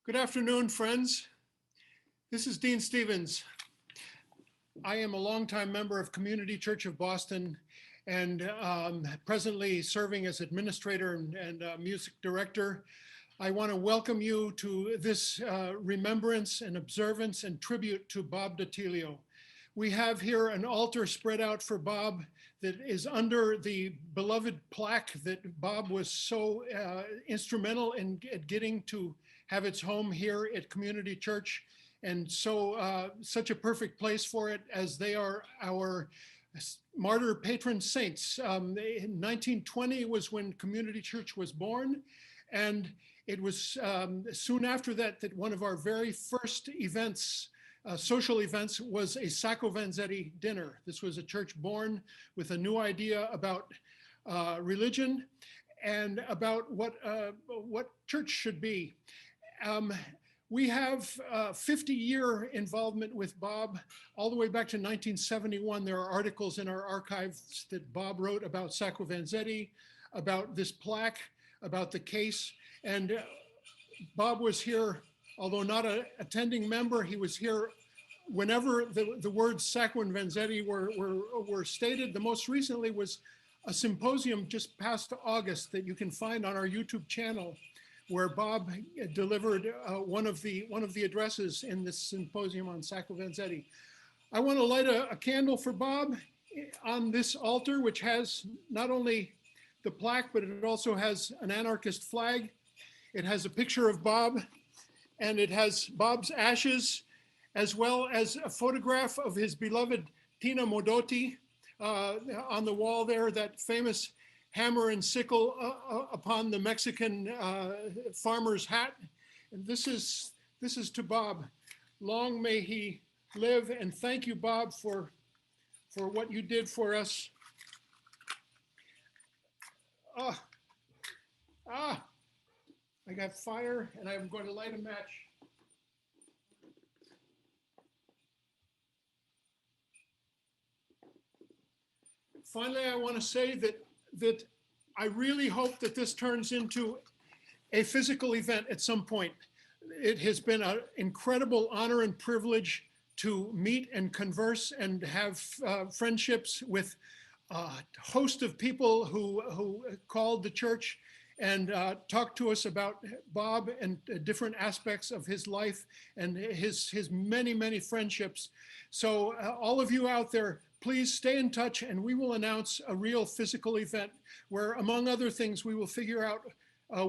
Good afternoon, friends. This is Dean Stevens. I am a longtime member of Community Church of Boston and presently serving as administrator and music director. I want to welcome you to this remembrance and observance and tribute to Bob Datilio. We have here an altar spread out for Bob that is under the beloved plaque that Bob was so instrumental in getting to have its home here at Community Church, and so such a perfect place for it, as they are our martyr patron saints. In 1920 was when Community Church was born, and it was soon after that that one of our very first events, social events, was a Sacco and Vanzetti dinner. This was a church born with a new idea about religion and about what church should be. We have 50-year involvement with Bob all the way back to 1971. There are articles in our archives that Bob wrote about Sacco and Vanzetti, about this plaque, about the case. And Bob was here, although not an attending member, he was here whenever the words Sacco and Vanzetti were stated. The most recently was a symposium just past August that you can find on our YouTube channel, where Bob delivered one of the addresses in this symposium on Sacco and Vanzetti. I want to light a candle for Bob on this altar, which has not only the plaque, but it also has an anarchist flag. It has a picture of Bob, and it has Bob's ashes, as well as a photograph of his beloved Tina Modotti on the wall there, that famous hammer and sickle upon the Mexican farmer's hat. And this is to Bob. Long may he live, and thank you, Bob, for what you did for us. I got fire, and I'm going to light a match. Finally, I want to say that I really hope that this turns into a physical event at some point. It has been an incredible honor and privilege to meet and converse and have friendships with a host of people who called the church and talked to us about Bob and different aspects of his life and his many, many friendships. So all of you out there, please stay in touch, and we will announce a real physical event where, among other things, we will figure out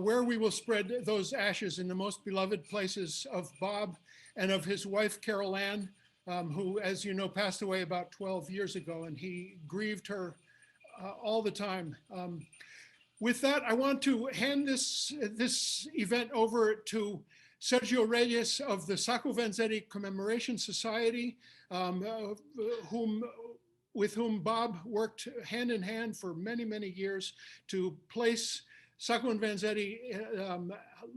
where we will spread those ashes in the most beloved places of Bob and of his wife, Carol Ann, who, as you know, passed away about 12 years ago, and he grieved her all the time. With that, I want to hand this event over to Sergio Reyes of the Sacco Vanzetti Commemoration Society, with whom Bob worked hand in hand for many, many years to place Sacco and Vanzetti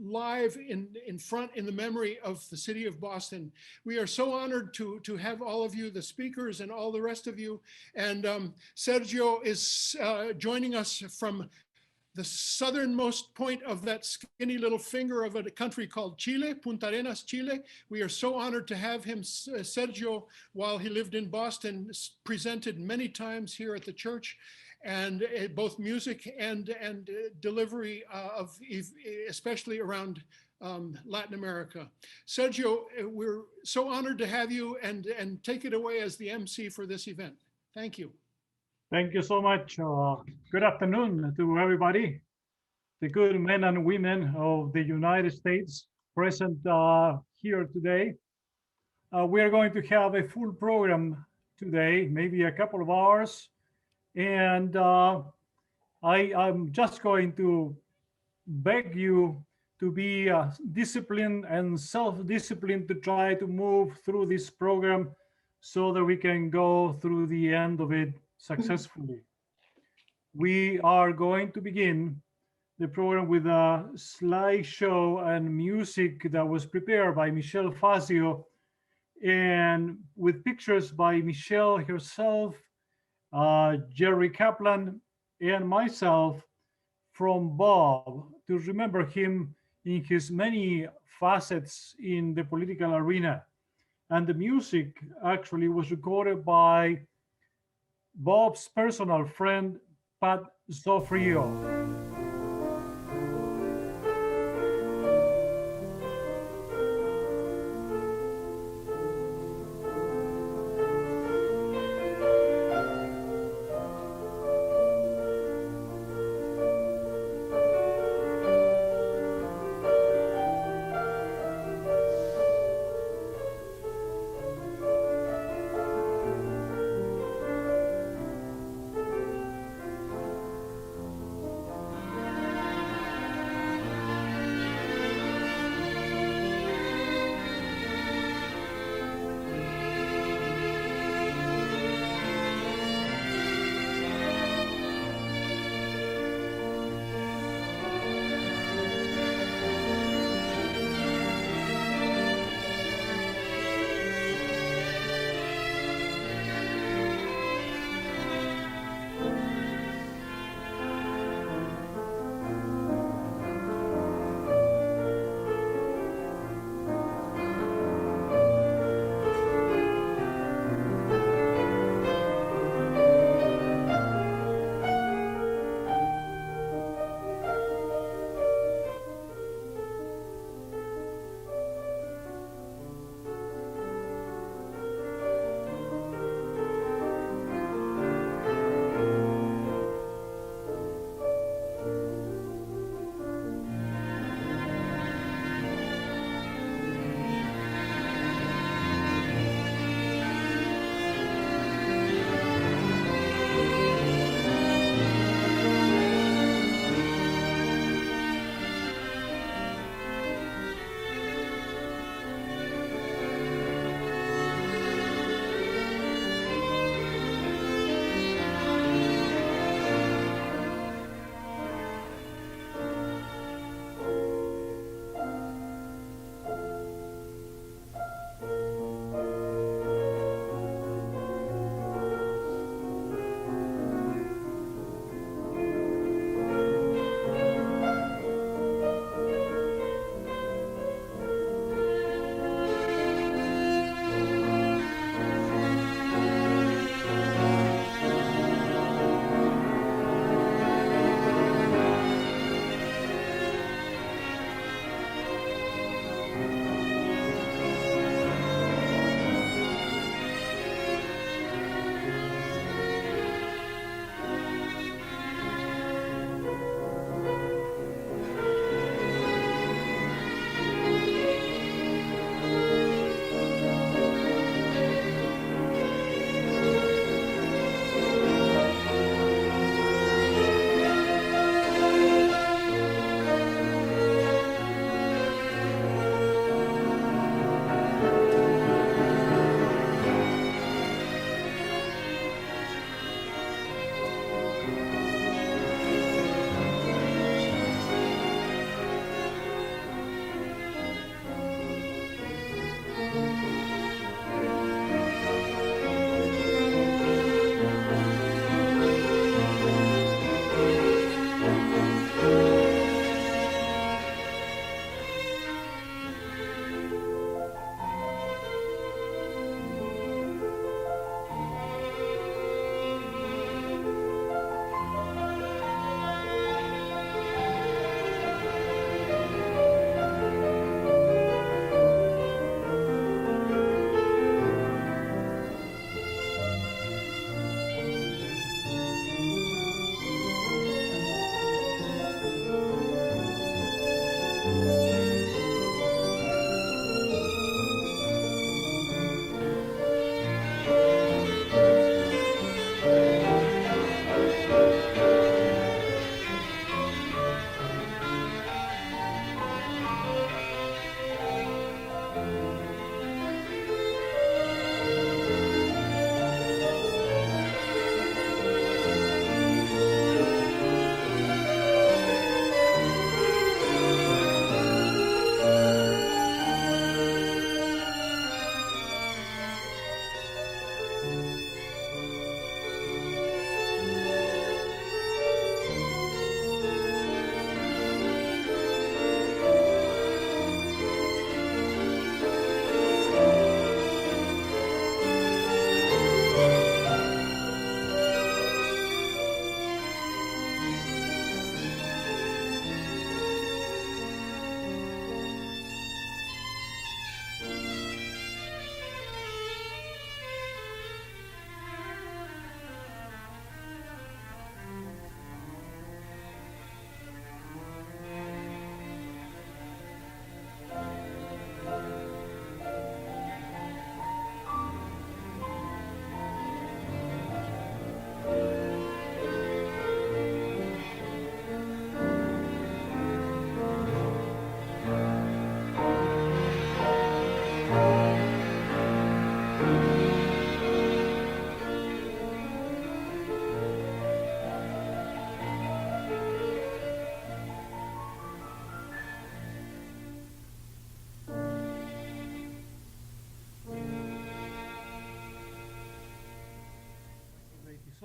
live in front in the memory of the city of Boston. We are so honored to have all of you, the speakers and all the rest of you. And Sergio is joining us from the southernmost point of that skinny little finger of a country called Chile, Punta Arenas, Chile. We are so honored to have him. Sergio, while he lived in Boston, presented many times here at the church, and both music and delivery of, especially around Latin America. Sergio, we're so honored to have you, and take it away as the MC for this event. Thank you. Thank you so much. Good afternoon to everybody, the good men and women of the United States present here today. We are going to have a full program today, maybe a couple of hours. And I'm just going to beg you to be disciplined and self-disciplined to try to move through this program so that we can go through the end of it successfully. We are going to begin the program with a slideshow and music that was prepared by Michelle Fazio, and with pictures by Michelle herself, Jerry Kaplan, and myself from Bob, to remember him in his many facets in the political arena. And the music actually was recorded by Bob's personal friend, Pat Zofrio.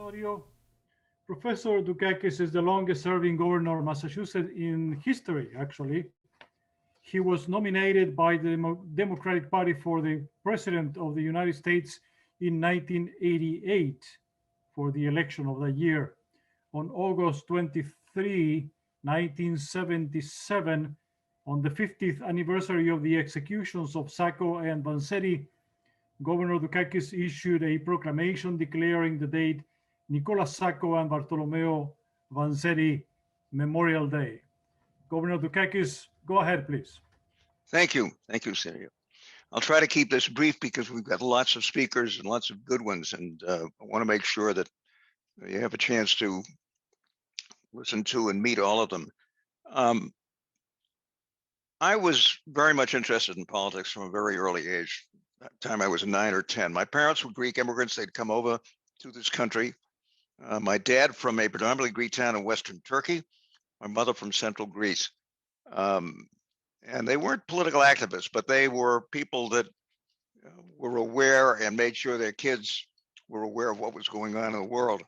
Osorio. Professor Dukakis is the longest serving governor of Massachusetts in history, actually. He was nominated by the Democratic Party for the President of the United States in 1988 for the election of the year. On August 23, 1977, on the 50th anniversary of the executions of Sacco and Vanzetti, Governor Dukakis issued a proclamation declaring the date Nicolas Sacco and Bartolomeo Vanzetti Memorial Day. Governor Dukakis, go ahead, please. Thank you, Sergio. I'll try to keep this brief because we've got lots of speakers and lots of good ones, and I want to make sure that you have a chance to listen to and meet all of them. I was very much interested in politics from a very early age. That time I was 9 or 10. My parents were Greek immigrants. They'd come over to this country. My dad from a predominantly Greek town in Western Turkey, my mother from Central Greece. And they weren't political activists, but they were people that were aware and made sure their kids were aware of what was going on in the world.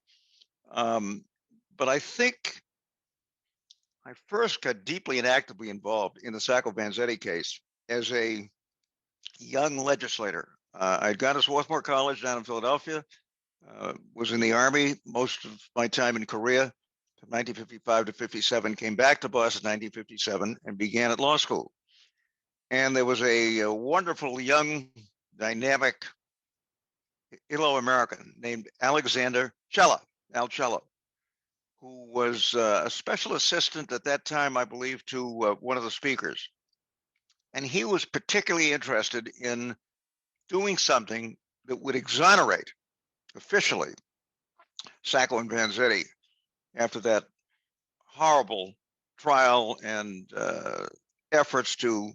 But I think I first got deeply and actively involved in the Sacco Vanzetti case as a young legislator. I'd gone to Swarthmore College down in Philadelphia, was in the Army most of my time in Korea from 1955 to 57, came back to Boston in 1957 and began at law school. And there was a wonderful young, dynamic Ilo-American named Alexander Cella, Al Cella, who was a special assistant at that time, I believe, to one of the speakers. And he was particularly interested in doing something that would exonerate officially Sacco and Vanzetti after that horrible trial and efforts to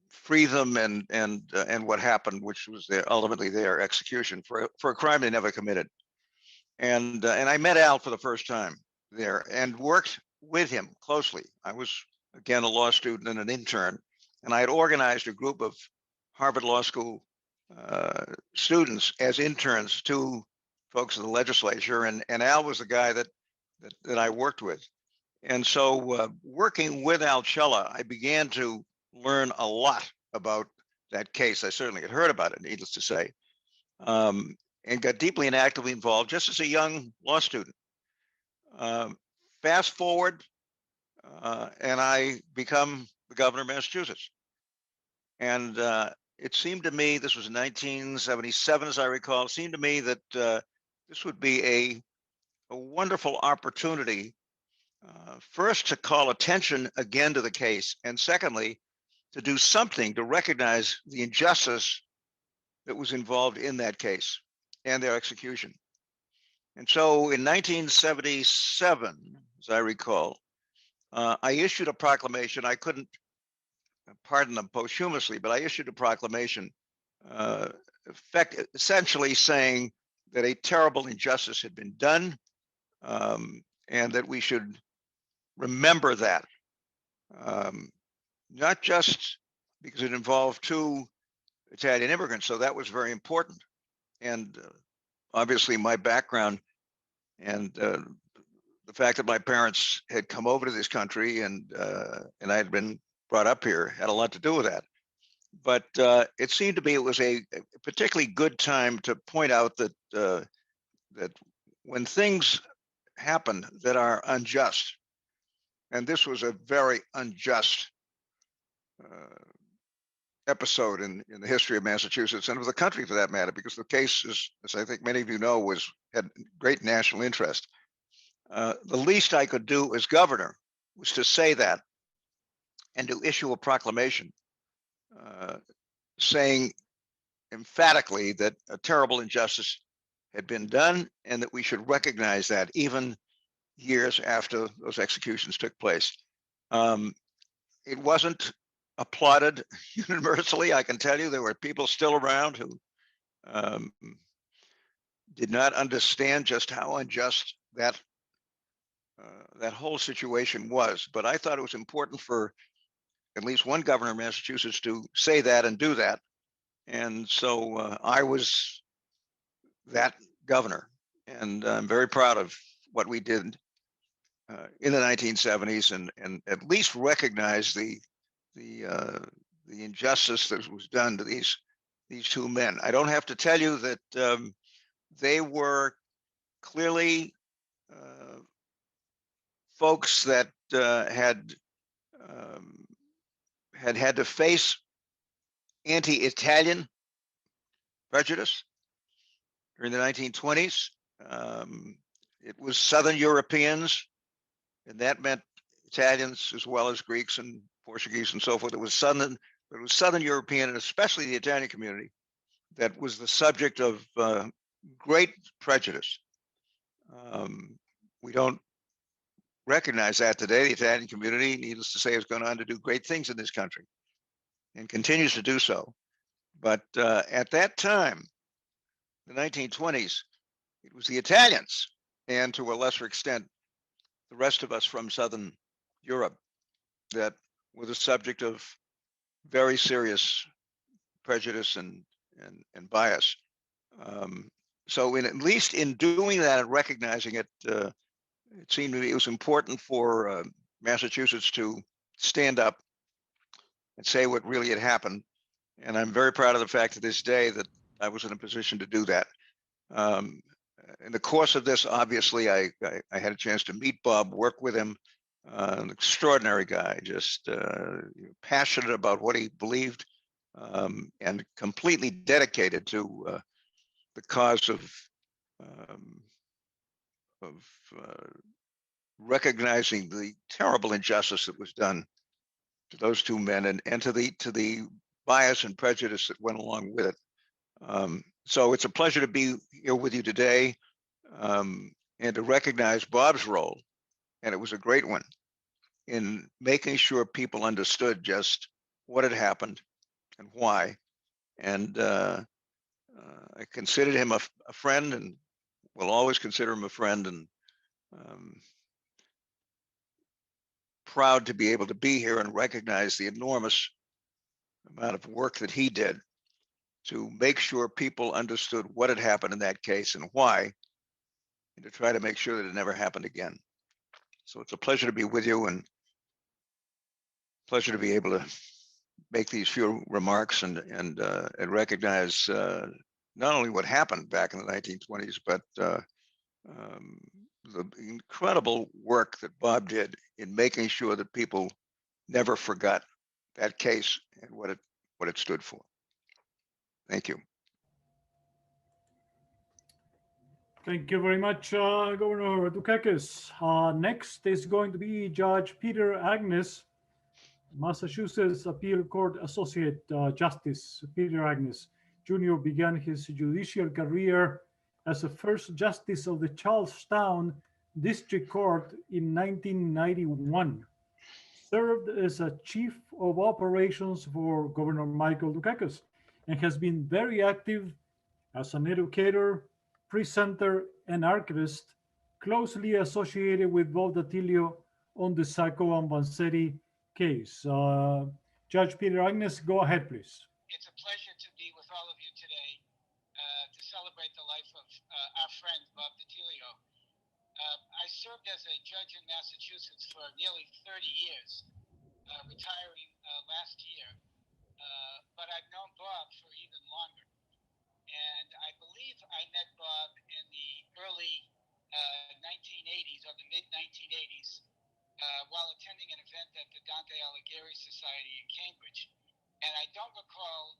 free them and what happened, which was ultimately their execution for a crime they never committed. And I met Al for the first time there and worked with him closely. I was, again, a law student and an intern, and I had organized a group of Harvard Law School students as interns to folks in the legislature, and Al was the guy that I worked with. And so working with Al Cella, I began to learn a lot about that case. I certainly had heard about it, needless to say, and got deeply and actively involved just as a young law student. Fast forward, and I become the governor of Massachusetts. And it seemed to me, this was in 1977, as I recall, it seemed to me that this would be a wonderful opportunity, first to call attention again to the case, and secondly, to do something to recognize the injustice that was involved in that case and their execution. And so in 1977, as I recall, I issued a proclamation. I couldn't pardon them posthumously, but I issued a proclamation essentially saying that a terrible injustice had been done, and that we should remember that, not just because it involved 2 Italian immigrants, so that was very important. And obviously my background and the fact that my parents had come over to this country and I had been brought up here had a lot to do with that. But it seemed to me it was a particularly good time to point out that that when things happen that are unjust, and this was a very unjust episode in the history of Massachusetts and of the country for that matter, because the case, as I think many of you know, had great national interest. The least I could do as governor was to say that and to issue a proclamation saying emphatically that a terrible injustice had been done and that we should recognize that even years after those executions took place. It wasn't applauded universally. I can tell you there were people still around who did not understand just how unjust that whole situation was. But I thought it was important for at least one governor of Massachusetts to say that and do that. And so I was that governor. And I'm very proud of what we did in the 1970s, and at least recognize the injustice that was done to these two men. I don't have to tell you that they were clearly folks that um, had to face anti-Italian prejudice during the 1920s. It was Southern Europeans, and that meant Italians as well as Greeks and Portuguese and so forth. It was Southern European, and especially the Italian community, that was the subject of great prejudice. We don't recognize that today. The Italian community, needless to say, has gone on to do great things in this country and continues to do so. But at that time, the 1920s, it was the Italians, and to a lesser extent, the rest of us from Southern Europe, that were the subject of very serious prejudice and bias. So at least in doing that and recognizing it, it seemed to me it was important for Massachusetts to stand up and say what really had happened. And I'm very proud of the fact to this day that I was in a position to do that. In the course of this, obviously, I had a chance to meet Bob, work with him, an extraordinary guy, just passionate about what he believed, and completely dedicated to the cause of recognizing the terrible injustice that was done to those two men, and to the bias and prejudice that went along with it. So it's a pleasure to be here with you today, and to recognize Bob's role, and it was a great one, in making sure people understood just what had happened and why. And I considered him a friend, and will always consider him a friend, and proud to be able to be here and recognize the enormous amount of work that he did to make sure people understood what had happened in that case and why, and to try to make sure that it never happened again. So it's a pleasure to be with you, and pleasure to be able to make these few remarks and recognize not only what happened back in the 1920s, but the incredible work that Bob did in making sure that people never forgot that case and what it stood for. Thank you. Thank you very much, Governor Dukakis. Next is going to be Judge Peter Agnes, Massachusetts Appeal Court Associate Justice. Peter Agnes Jr. began his judicial career as the first justice of the Charlestown District Court in 1991. Served as a chief of operations for Governor Michael Dukakis, and has been very active as an educator, presenter, and archivist, closely associated with Bob Datilio on the Sacco and Vanzetti case. Judge Peter Agnes, go ahead, please. It's a pleasure to be with all of you today to celebrate the life of our friend, Bob Datilio. I served as a judge in Massachusetts for nearly 30 years, retiring last year, but I've known Bob for even longer. And I believe I met Bob in the early 1980s or the mid-1980s while attending an event at the Dante Alighieri Society in Cambridge. And I don't recall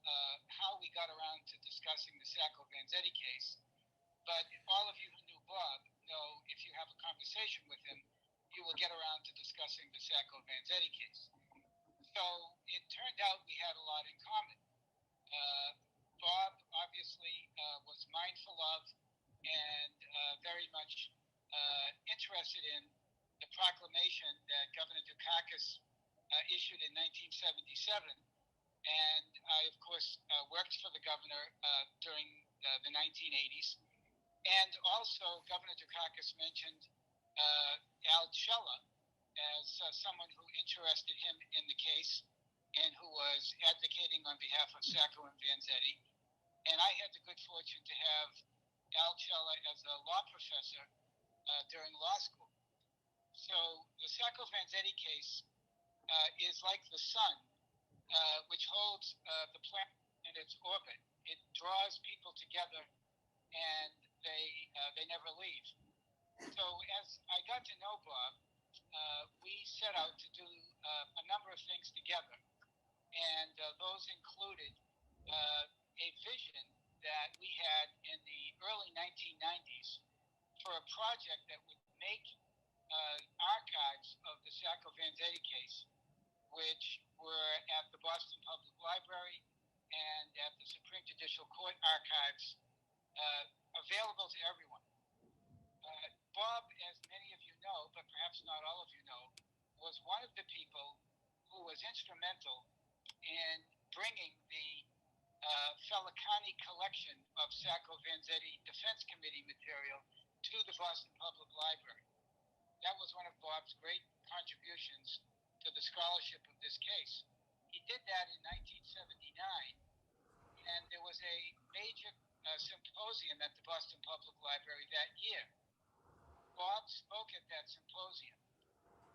how we got around to discussing the Sacco Vanzetti case, but all of you who knew Bob know if you have a conversation with him, you will get around to discussing the Sacco Vanzetti case. So it turned out we had a lot in common. Bob obviously was mindful of and very much interested in the proclamation that Governor Dukakis issued in 1977. And I, of course, worked for the governor during the 1980s. And also, Governor Dukakis mentioned Al Cella as someone who interested him in the case and who was advocating on behalf of Sacco and Vanzetti. And I had the good fortune to have Al Cella as a law professor during law school. So the Sacco Vanzetti case is like the sun, which holds the planet in its orbit. It draws people together, and they never leave. So as I got to know Bob, we set out to do a number of things together, and those included a vision that we had in the early 1990s for a project that would make archives of the Sacco Vanzetti case, which were at the Boston Public Library and at the Supreme Judicial Court archives, available to everyone. Bob, as many of you know, but perhaps not all of you know, was one of the people who was instrumental in bringing the Felicani collection of Sacco Vanzetti Defense Committee material to the Boston Public Library. That was one of Bob's great contributions to the scholarship of this case. He did that in 1979, and there was a major symposium at the Boston Public Library that year. Bob spoke at that symposium,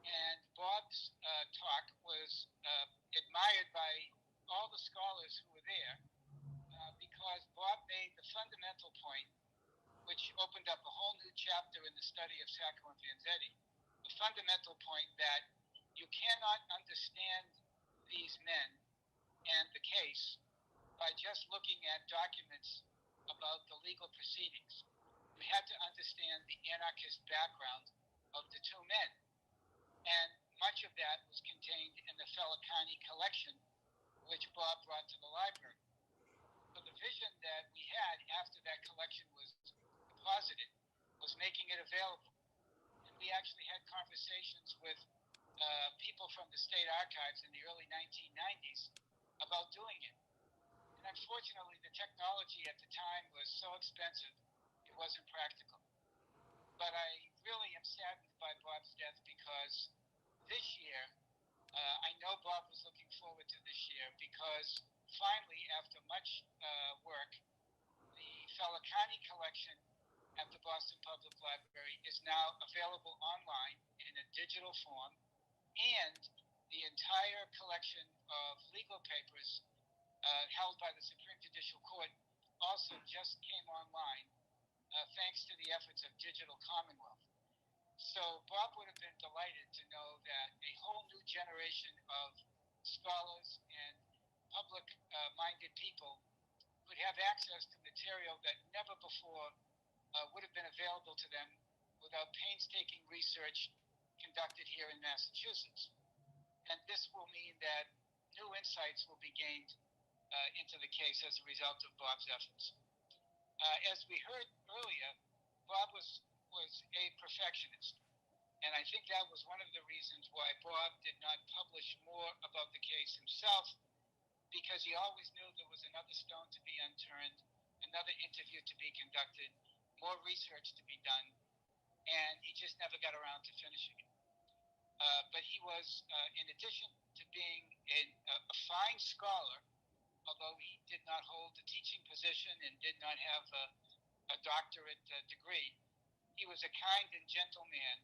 and Bob's talk was admired by all the scholars who were there because Bob made the fundamental point, which opened up a whole new chapter in the study of Sacco and Vanzetti, the fundamental point that you cannot understand these men and the case by just looking at documents about the legal proceedings. You had to understand the anarchist background of the two men. And much of that was contained in the Felicani collection, which Bob brought to the library. So the vision that we had after that collection was deposited was making it available. And we actually had conversations with people from the state archives in the early 1990s about doing it. And unfortunately, the technology at the time was so expensive, it wasn't practical. But I really am saddened by Bob's death because this year, I know Bob was looking forward to this year because finally, after much work, the Felicani collection at the Boston Public Library is now available online in a digital form, and the entire collection of legal papers held by the Supreme Judicial Court also just came online thanks to the efforts of Digital Commonwealth. So Bob would have been delighted to know that a whole new generation of scholars and public-minded people would have access to material that never before would have been available to them without painstaking research conducted here in Massachusetts. And this will mean that new insights will be gained into the case as a result of Bob's efforts. As we heard earlier, Bob was a perfectionist. And I think that was one of the reasons why Bob did not publish more about the case himself, because he always knew there was another stone to be unturned, another interview to be conducted, more research to be done, and he just never got around to finishing it. But he was, in addition to being a fine scholar, although he did not hold a teaching position and did not have a doctorate degree, he was a kind and gentle man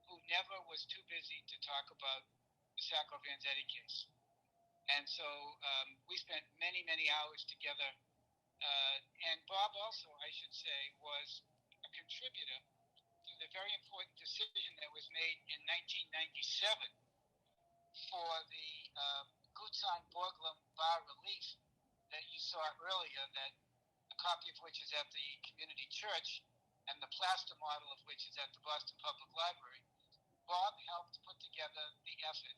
who never was too busy to talk about the Sacco Vanzetti case. And so we spent many, many hours together. And Bob also, I should say, was a contributor to the very important decision that was made in 1997 for the Gutzon-Borglum bas relief that you saw earlier, that a copy of which is at the community church and the plaster model of which is at the Boston Public Library. Bob helped put together the effort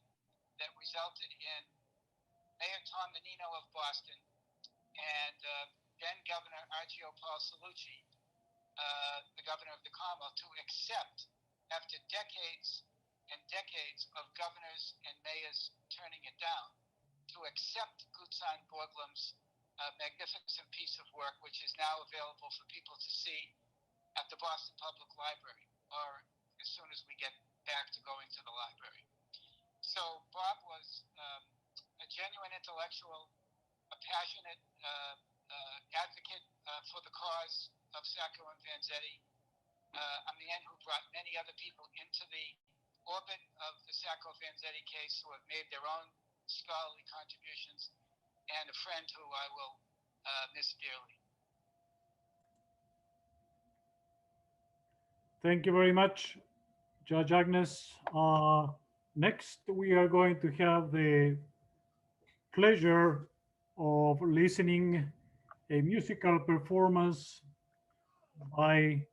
that resulted in Mayor Tom Menino of Boston and then Governor Archio Paul Cellucci, the governor of the Commonwealth, to accept, after decades and decades of governors and mayors turning it down, to accept Gutzon-Borglum's magnificent piece of work, which is now available for people to see at the Boston Public Library, or as soon as we get back to going to the library. So Bob was a genuine intellectual, a passionate advocate for the cause, of Sacco and Vanzetti, a man who brought many other people into the orbit of the Sacco Vanzetti case who have made their own scholarly contributions, and a friend who I will miss dearly. Thank you very much, Judge Agnes. Next, we are going to have the pleasure of listening a musical performance by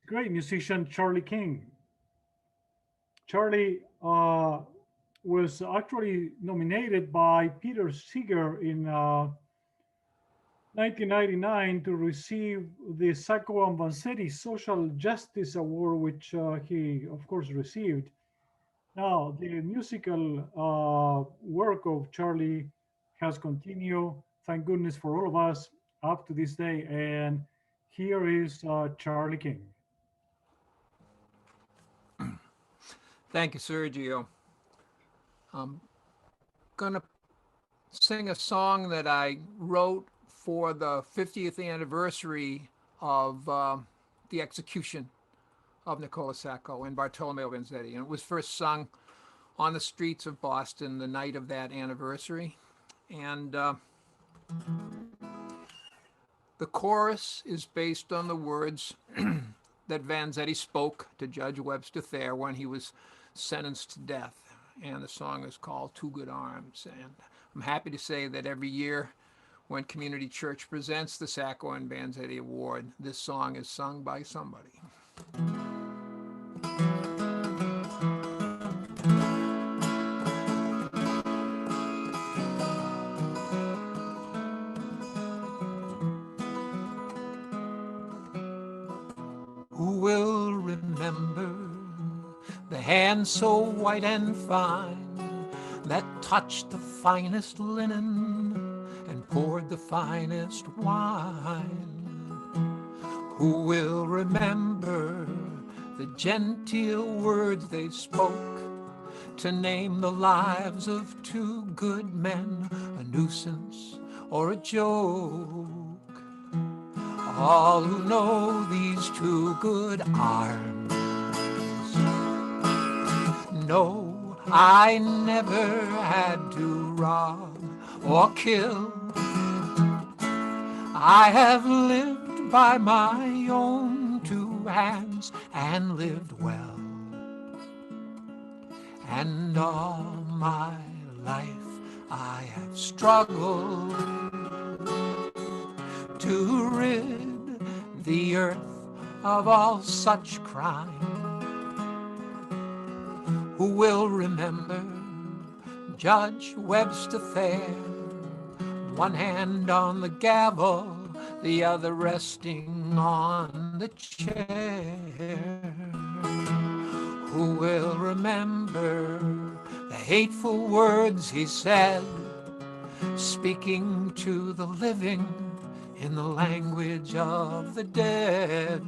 great musician Charlie King. Charlie was actually nominated by Peter Seeger in 1999 to receive the Sacco and Vanzetti Social Justice Award, which he, of course, received. Now, the musical work of Charlie has continued, thank goodness for all of us, up to this day. And here is Charlie King. Thank you, Sergio. I'm going to sing a song that I wrote for the 50th anniversary of the execution of Nicola Sacco and Bartolomeo Vanzetti. And it was first sung on the streets of Boston the night of that anniversary. And the chorus is based on the words that Vanzetti spoke to Judge Webster Thayer when he was sentenced to death. And the song is called Two Good Arms. And I'm happy to say that every year when Community Church presents the Sacco and Vanzetti Award, this song is sung by somebody. Who will remember the hand so white and fine that touched the finest linen and poured the finest wine? Who will remember the genteel words they spoke to name the lives of two good men, a nuisance or a joke? All who know these two good arms know I never had to rob or kill. I have lived by my own two hands and lived well. And all my life I have struggled to rid the earth of all such crime. Who will remember Judge Webster Thayer, one hand on the gavel, the other resting on the chair? Who will remember the hateful words he said, speaking to the living in the language of the dead?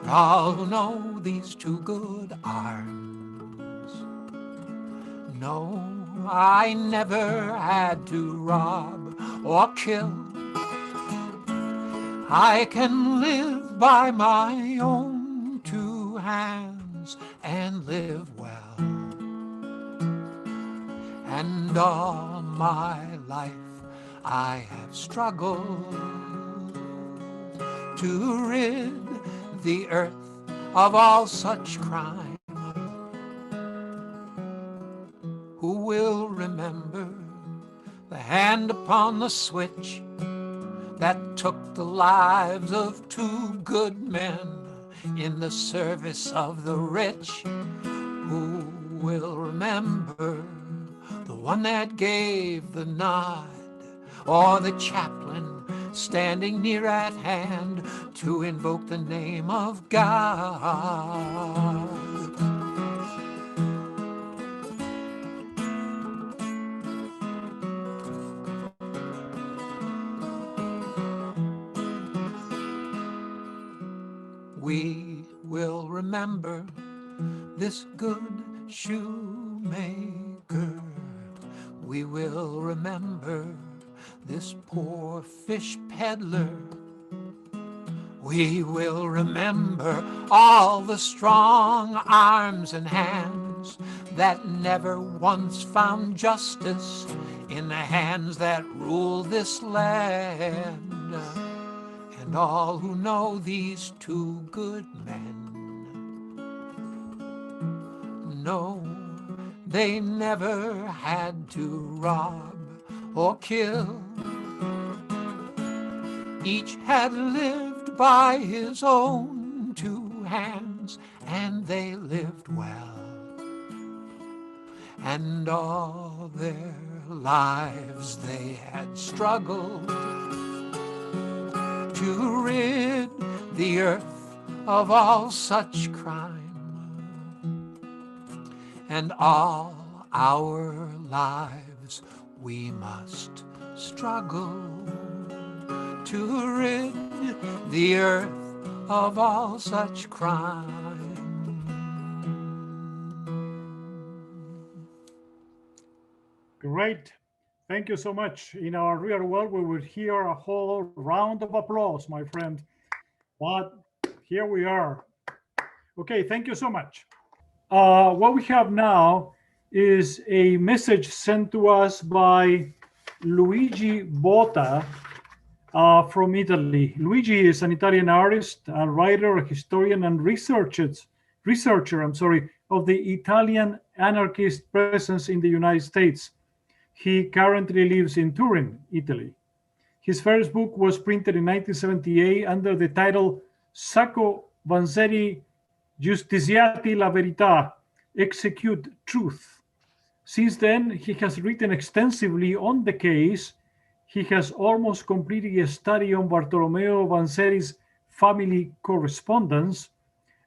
All who know these two good arms know I never had to rob or kill. I can live by my own two hands and live well. And all my life I have struggled to rid the earth of all such crime. Who will remember the hand upon the switch that took the lives of two good men in the service of the rich? Who will remember the one that gave the nod, or the chaplain standing near at hand to invoke the name of God? We will remember this good shoemaker. We will remember this poor fish peddler. We will remember all the strong arms and hands that never once found justice in the hands that rule this land. And all who know these two good men know they never had to rob or kill. Each had lived by his own two hands, and they lived well. And all their lives they had struggled to rid the earth of all such crime. And all our lives we must struggle to rid the earth of all such crime. Great. Thank you so much. In our real world, we would hear a whole round of applause, my friend. But here we are. Okay, thank you so much. What we have now is a message sent to us by Luigi Botta from Italy. Luigi is an Italian artist, a writer, a historian, and researcher of the Italian anarchist presence in the United States. He currently lives in Turin, Italy. His first book was printed in 1978 under the title Sacco Vanzetti Giustiziati la Verità, Execute Truth. Since then, he has written extensively on the case. He has almost completed a study on Bartolomeo Vanzetti's family correspondence,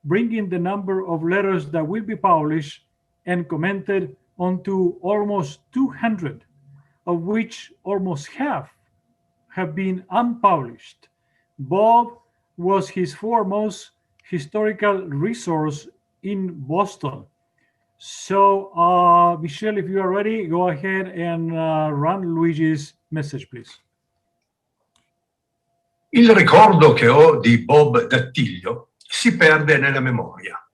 bringing the number of letters that will be published and commented onto almost 200, of which almost half have been unpublished. Bob was his foremost historical resource in Boston. So, Michelle, if you are ready, go ahead and run Luigi's message, please. Il ricordo che ho di Bob Dattiglio si perde nella memoria,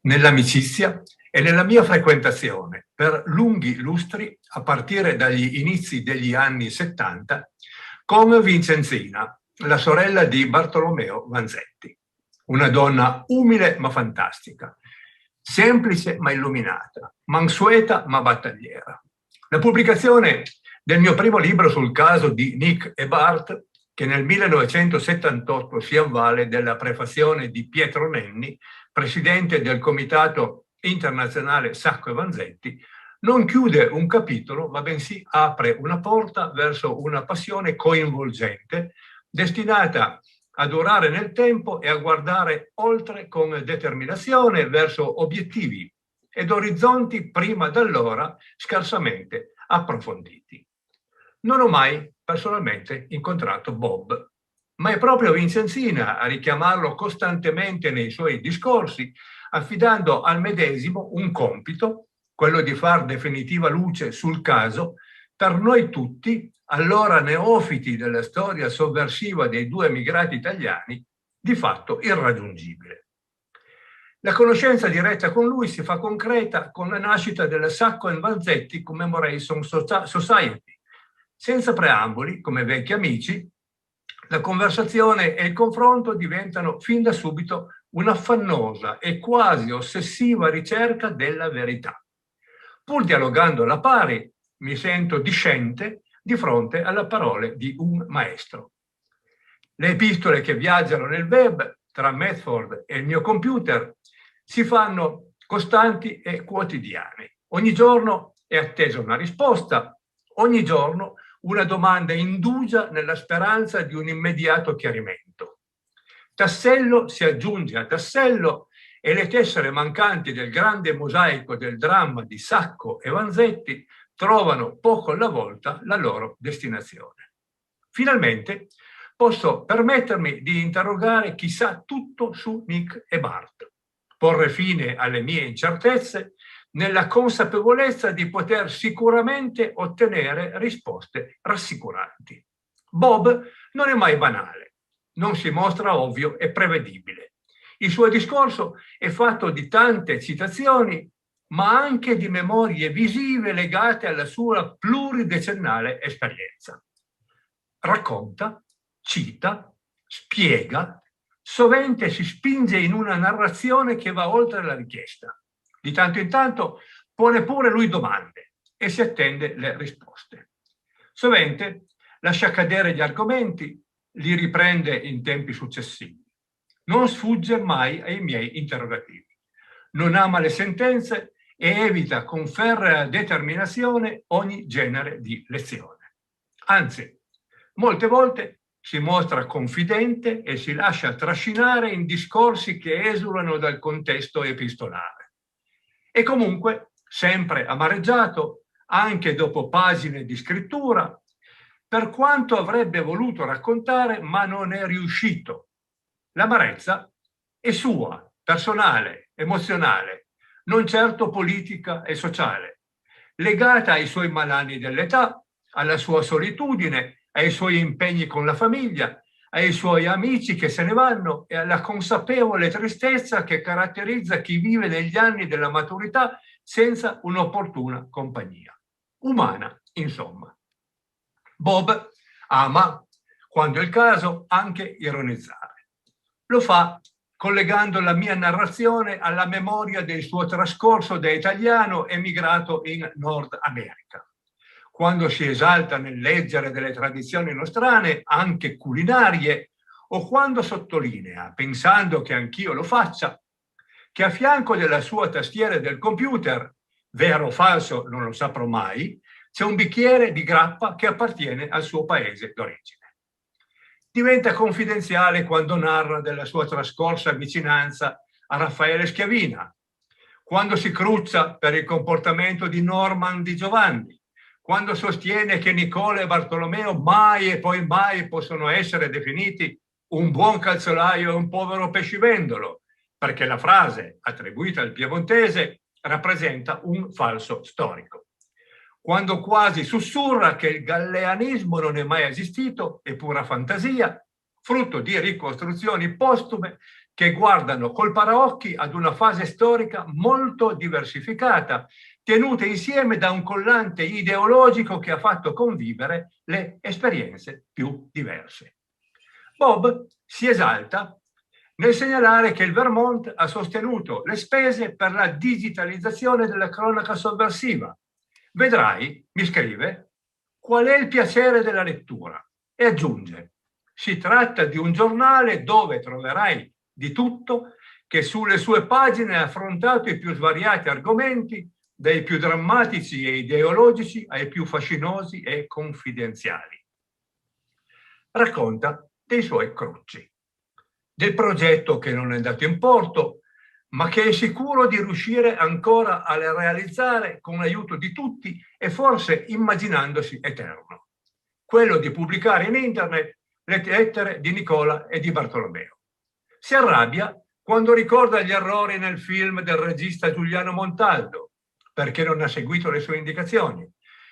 nell'amicizia e nella mia frequentazione per lunghi lustri a partire dagli inizi degli anni 70 con Vincenzina, la sorella di Bartolomeo Vanzetti, una donna umile ma fantastica, semplice ma illuminata, mansueta ma battagliera. La pubblicazione del mio primo libro sul caso di Nick e Bart, che nel 1978 si avvale della prefazione di Pietro Nenni, presidente del Comitato Internazionale Sacco e Vanzetti, non chiude un capitolo, ma bensì apre una porta verso una passione coinvolgente, destinata a durare nel tempo e a guardare oltre con determinazione verso obiettivi ed orizzonti prima d'allora scarsamente approfonditi. Non ho mai personalmente incontrato Bob, ma è proprio Vincenzina a richiamarlo costantemente nei suoi discorsi, affidando al medesimo un compito, quello di far definitiva luce sul caso, per noi tutti, allora neofiti della storia sovversiva dei due emigrati italiani, di fatto irraggiungibile. La conoscenza diretta con lui si fa concreta con la nascita della Sacco and Vanzetti Commemoration Society. Senza preamboli, come vecchi amici, la conversazione e il confronto diventano fin da subito un'affannosa e quasi ossessiva ricerca della verità. Pur dialogando alla pari, mi sento discente di fronte alle parole di un maestro. Le epistole che viaggiano nel web tra Medford e il mio computer si fanno costanti e quotidiane. Ogni giorno è attesa una risposta, ogni giorno una domanda indugia nella speranza di un immediato chiarimento. Tassello si aggiunge a tassello e le tessere mancanti del grande mosaico del dramma di Sacco e Vanzetti trovano poco alla volta la loro destinazione. Finalmente posso permettermi di interrogare chi sa tutto su Nick e Bart, porre fine alle mie incertezze nella consapevolezza di poter sicuramente ottenere risposte rassicuranti. Bob non è mai banale, non si mostra ovvio e prevedibile. Il suo discorso è fatto di tante citazioni, ma anche di memorie visive legate alla sua pluridecennale esperienza. Racconta, cita, spiega, sovente si spinge in una narrazione che va oltre la richiesta. Di tanto in tanto pone pure lui domande e si attende le risposte. Sovente lascia cadere gli argomenti, li riprende in tempi successivi. Non sfugge mai ai miei interrogativi. Non ama le sentenze e evita con ferrea determinazione ogni genere di lezione. Anzi, molte volte si mostra confidente e si lascia trascinare in discorsi che esulano dal contesto epistolare. E comunque, sempre amareggiato, anche dopo pagine di scrittura, per quanto avrebbe voluto raccontare, ma non è riuscito. L'amarezza è sua, personale, emozionale, non certo politica e sociale, legata ai suoi malanni dell'età, alla sua solitudine, ai suoi impegni con la famiglia, ai suoi amici che se ne vanno e alla consapevole tristezza che caratterizza chi vive negli anni della maturità senza un'opportuna compagnia. Umana, insomma. Bob ama, quando è il caso, anche ironizzare. Lo fa collegando la mia narrazione alla memoria del suo trascorso da italiano emigrato in Nord America. Quando si esalta nel leggere delle tradizioni nostrane, anche culinarie, o quando sottolinea, pensando che anch'io lo faccia, che a fianco della sua tastiera del computer, vero o falso non lo saprò mai, c'è un bicchiere di grappa che appartiene al suo paese d'origine. Diventa confidenziale quando narra della sua trascorsa vicinanza a Raffaele Schiavina, quando si cruccia per il comportamento di Norman Di Giovanni, quando sostiene che Nicola e Bartolomeo mai e poi mai possono essere definiti un buon calzolaio e un povero pescivendolo, perché la frase attribuita al piemontese rappresenta un falso storico. Quando quasi sussurra che il galleanismo non è mai esistito, è pura fantasia, frutto di ricostruzioni postume che guardano col paraocchi ad una fase storica molto diversificata, tenute insieme da un collante ideologico che ha fatto convivere le esperienze più diverse. Bob si esalta nel segnalare che il Vermont ha sostenuto le spese per la digitalizzazione della cronaca sovversiva. Vedrai, mi scrive, qual è il piacere della lettura e aggiunge: si tratta di un giornale dove troverai di tutto, che sulle sue pagine ha affrontato i più svariati argomenti, dai più drammatici e ideologici ai più fascinosi e confidenziali. Racconta dei suoi crucci, del progetto che non è andato in porto, ma che è sicuro di riuscire ancora a realizzare con l'aiuto di tutti e forse immaginandosi eterno. Quello di pubblicare in internet le lettere di Nicola e di Bartolomeo. Si arrabbia quando ricorda gli errori nel film del regista Giuliano Montaldo, perché non ha seguito le sue indicazioni.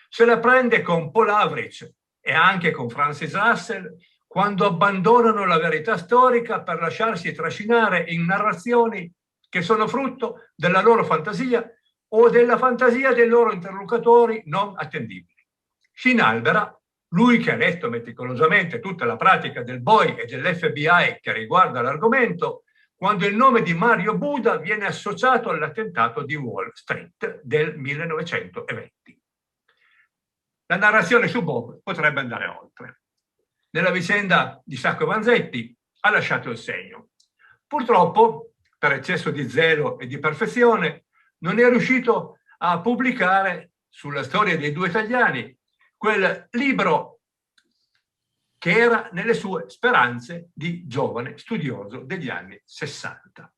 Se la prende con Paul Avrich e anche con Francis Russell, quando abbandonano la verità storica per lasciarsi trascinare in narrazioni che sono frutto della loro fantasia o della fantasia dei loro interlocutori non attendibili. Si inalbera, lui che ha letto meticolosamente tutta la pratica del BOI e dell'FBI che riguarda l'argomento, quando il nome di Mario Buda viene associato all'attentato di Wall Street del 1920. La narrazione su Bob potrebbe andare oltre. Nella vicenda di Sacco e Vanzetti ha lasciato il segno. Purtroppo, per eccesso di zelo e di perfezione, non è riuscito a pubblicare sulla storia dei due italiani quel libro che era nelle sue speranze di giovane studioso degli anni 60.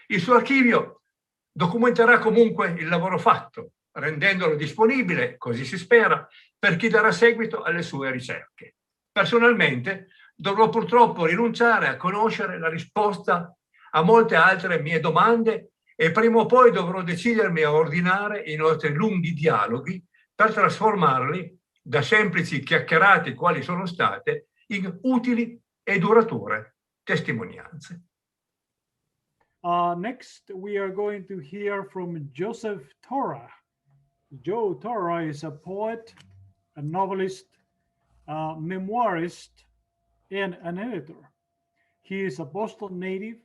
Il suo archivio documenterà comunque il lavoro fatto, rendendolo disponibile, così si spera, per chi darà seguito alle sue ricerche. Personalmente dovrò purtroppo rinunciare a conoscere la risposta a molte altre mie domande e prima o poi dovrò decidermi a ordinare i nostri lunghi dialoghi per trasformarli da semplici chiacchierate quali sono state in utili e durature testimonianze. Next, we are going to hear from Joseph Torah. Joe Torah is a poet, a novelist, a memoirist, and an editor. He is a Boston native,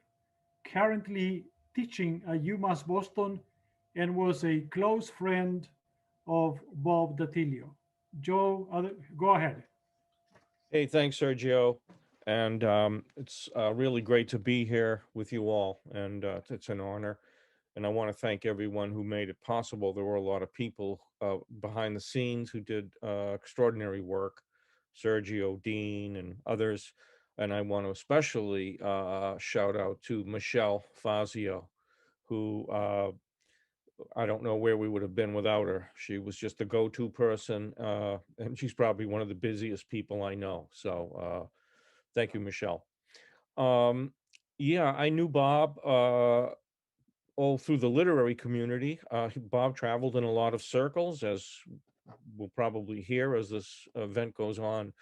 currently teaching at UMass Boston, and was a close friend of Bob Datilio. Joe, go ahead. Hey, thanks, Sergio. And it's really great to be here with you all, and it's an honor. And I want to thank everyone who made it possible. There were a lot of people behind the scenes who did extraordinary work, Sergio, Dean, and others. And I want to especially shout out to Michelle Fazio, who I don't know where we would have been without her. She was just a go-to person, and she's probably one of the busiest people I know. So thank you, Michelle. Yeah, I knew Bob all through the literary community. Bob traveled in a lot of circles, as we'll probably hear as this event goes on.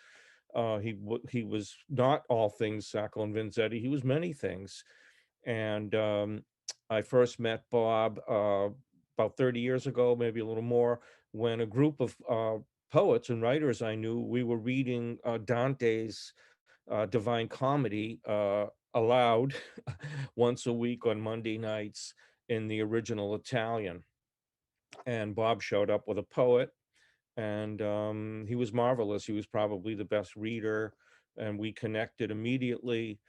He was not all things Sacco and Vanzetti. He was many things. And I first met Bob about 30 years ago, maybe a little more, when a group of poets and writers I knew, we were reading Dante's Divine Comedy aloud once a week on Monday nights in the original Italian. And Bob showed up with a poet, and he was marvelous. He was probably the best reader, and we connected immediately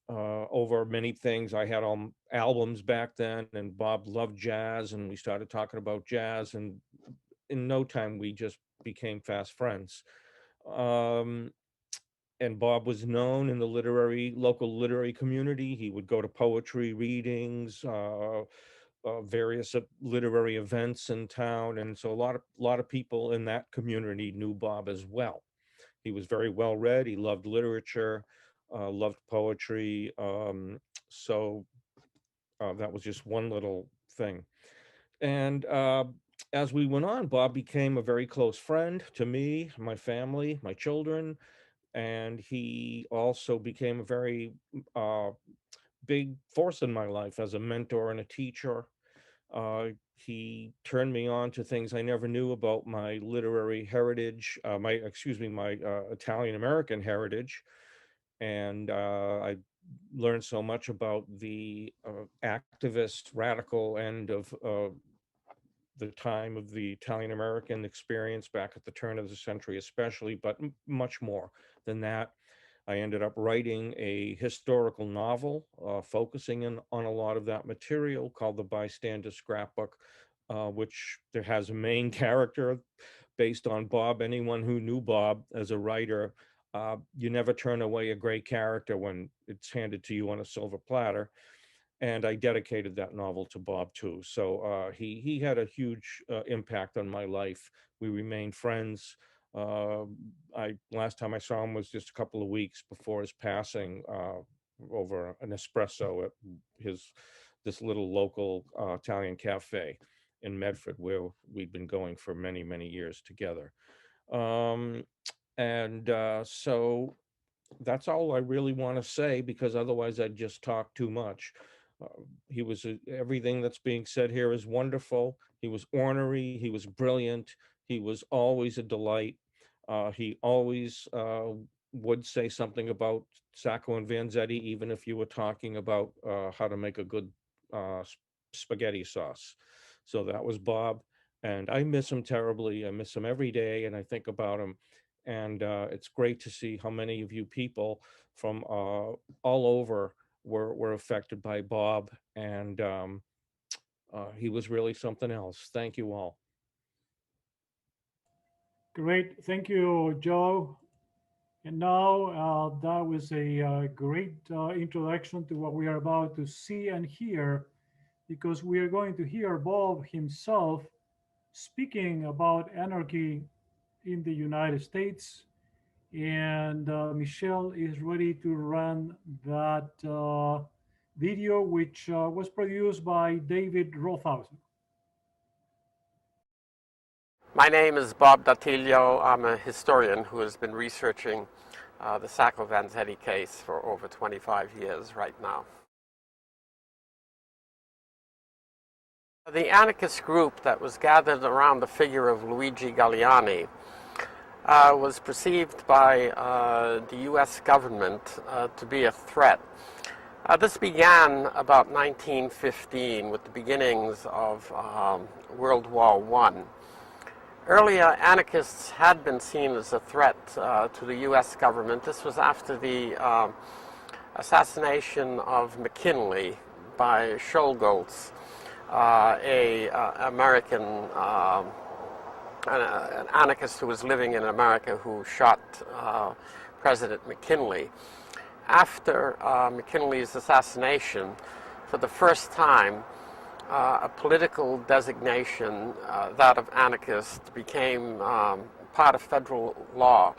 over many things. I had albums back then, and Bob loved jazz, and we started talking about jazz, and in no time we just became fast friends. And Bob was known in the local literary community. He would go to poetry readings, various literary events in town, and so a lot of people in that community knew Bob as well. He was very well read. He loved literature, loved poetry. So that was just one little thing. And as we went on, Bob became a very close friend to me, my family, my children, and he also became a very big force in my life as a mentor and a teacher. He turned me on to things I never knew about my literary heritage, my Italian American heritage. And I learned so much about the activist, radical end of the time of the Italian American experience back at the turn of the century, especially, but much more than that. I ended up writing a historical novel focusing on a lot of that material called The Bystander Scrapbook, which there has a main character based on Bob. Anyone who knew Bob as a writer, you never turn away a great character when it's handed to you on a silver platter. And I dedicated that novel to Bob too. So he had a huge impact on my life. We remained friends. Last time I saw him was just a couple of weeks before his passing over an espresso at this little local Italian cafe in Medford, where we'd been going for many, many years together. So that's all I really want to say, because otherwise I'd just talk too much. He was everything that's being said here is wonderful. He was ornery. He was brilliant. He was always a delight. He always would say something about Sacco and Vanzetti, even if you were talking about how to make a good spaghetti sauce. So that was Bob, and I miss him terribly. I miss him every day, and I think about him. And it's great to see how many of you people from all over were affected by Bob, and he was really something else. Thank you all. Great, thank you, Joe. And now that was a great introduction to what we are about to see and hear, because we are going to hear Bob himself speaking about anarchy in the United States. And Michelle is ready to run that video, which was produced by David Rothhausen. My name is Bob Datilio. I'm a historian who has been researching the Sacco and Vanzetti case for over 25 years right now. The anarchist group that was gathered around the figure of Luigi Galleani was perceived by the U.S. government to be a threat. This began about 1915 with the beginnings of World War I. Earlier, anarchists had been seen as a threat to the U.S. government. This was after the assassination of McKinley by Scholgoltz, an anarchist who was living in America who shot President McKinley. After McKinley's assassination, for the first time, a political designation, that of anarchist, became part of federal law.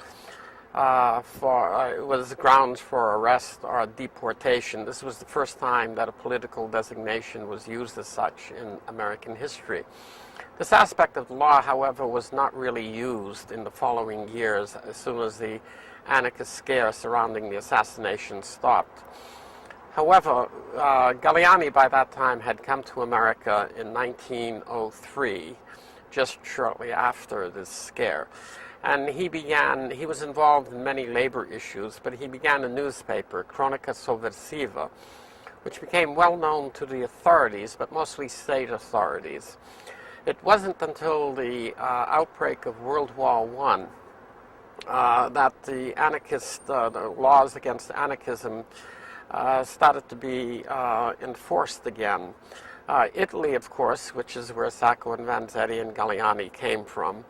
It was grounds for arrest or deportation. This was the first time that a political designation was used as such in American history. This aspect of the law, however, was not really used in the following years as soon as the anarchist scare surrounding the assassination stopped. However, Galleani by that time had come to America in 1903, just shortly after this scare. And he was involved in many labor issues, but he began a newspaper, Cronica Sovversiva, which became well known to the authorities, but mostly state authorities. It wasn't until the outbreak of World War I that the laws against anarchism started to be enforced again. Italy, of course, which is where Sacco and Vanzetti and Galleani came from,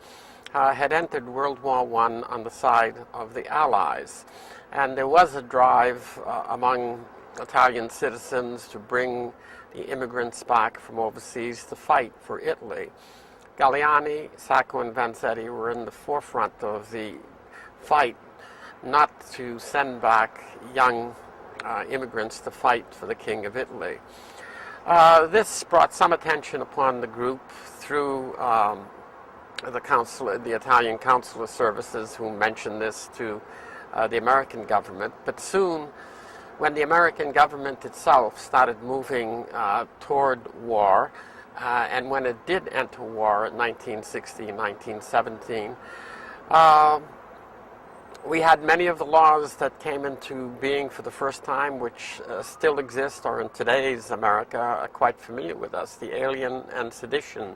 had entered World War I on the side of the Allies. And there was a drive among Italian citizens to bring the immigrants back from overseas to fight for Italy. Galleani, Sacco and Vanzetti were in the forefront of the fight not to send back young immigrants to fight for the King of Italy. This brought some attention upon the group through the Italian consular services, who mentioned this to the American government. But soon, when the American government itself started moving toward war, and when it did enter war in 1916, 1917, we had many of the laws that came into being for the first time, which still exist, or in today's America are quite familiar with us, the Alien and Sedition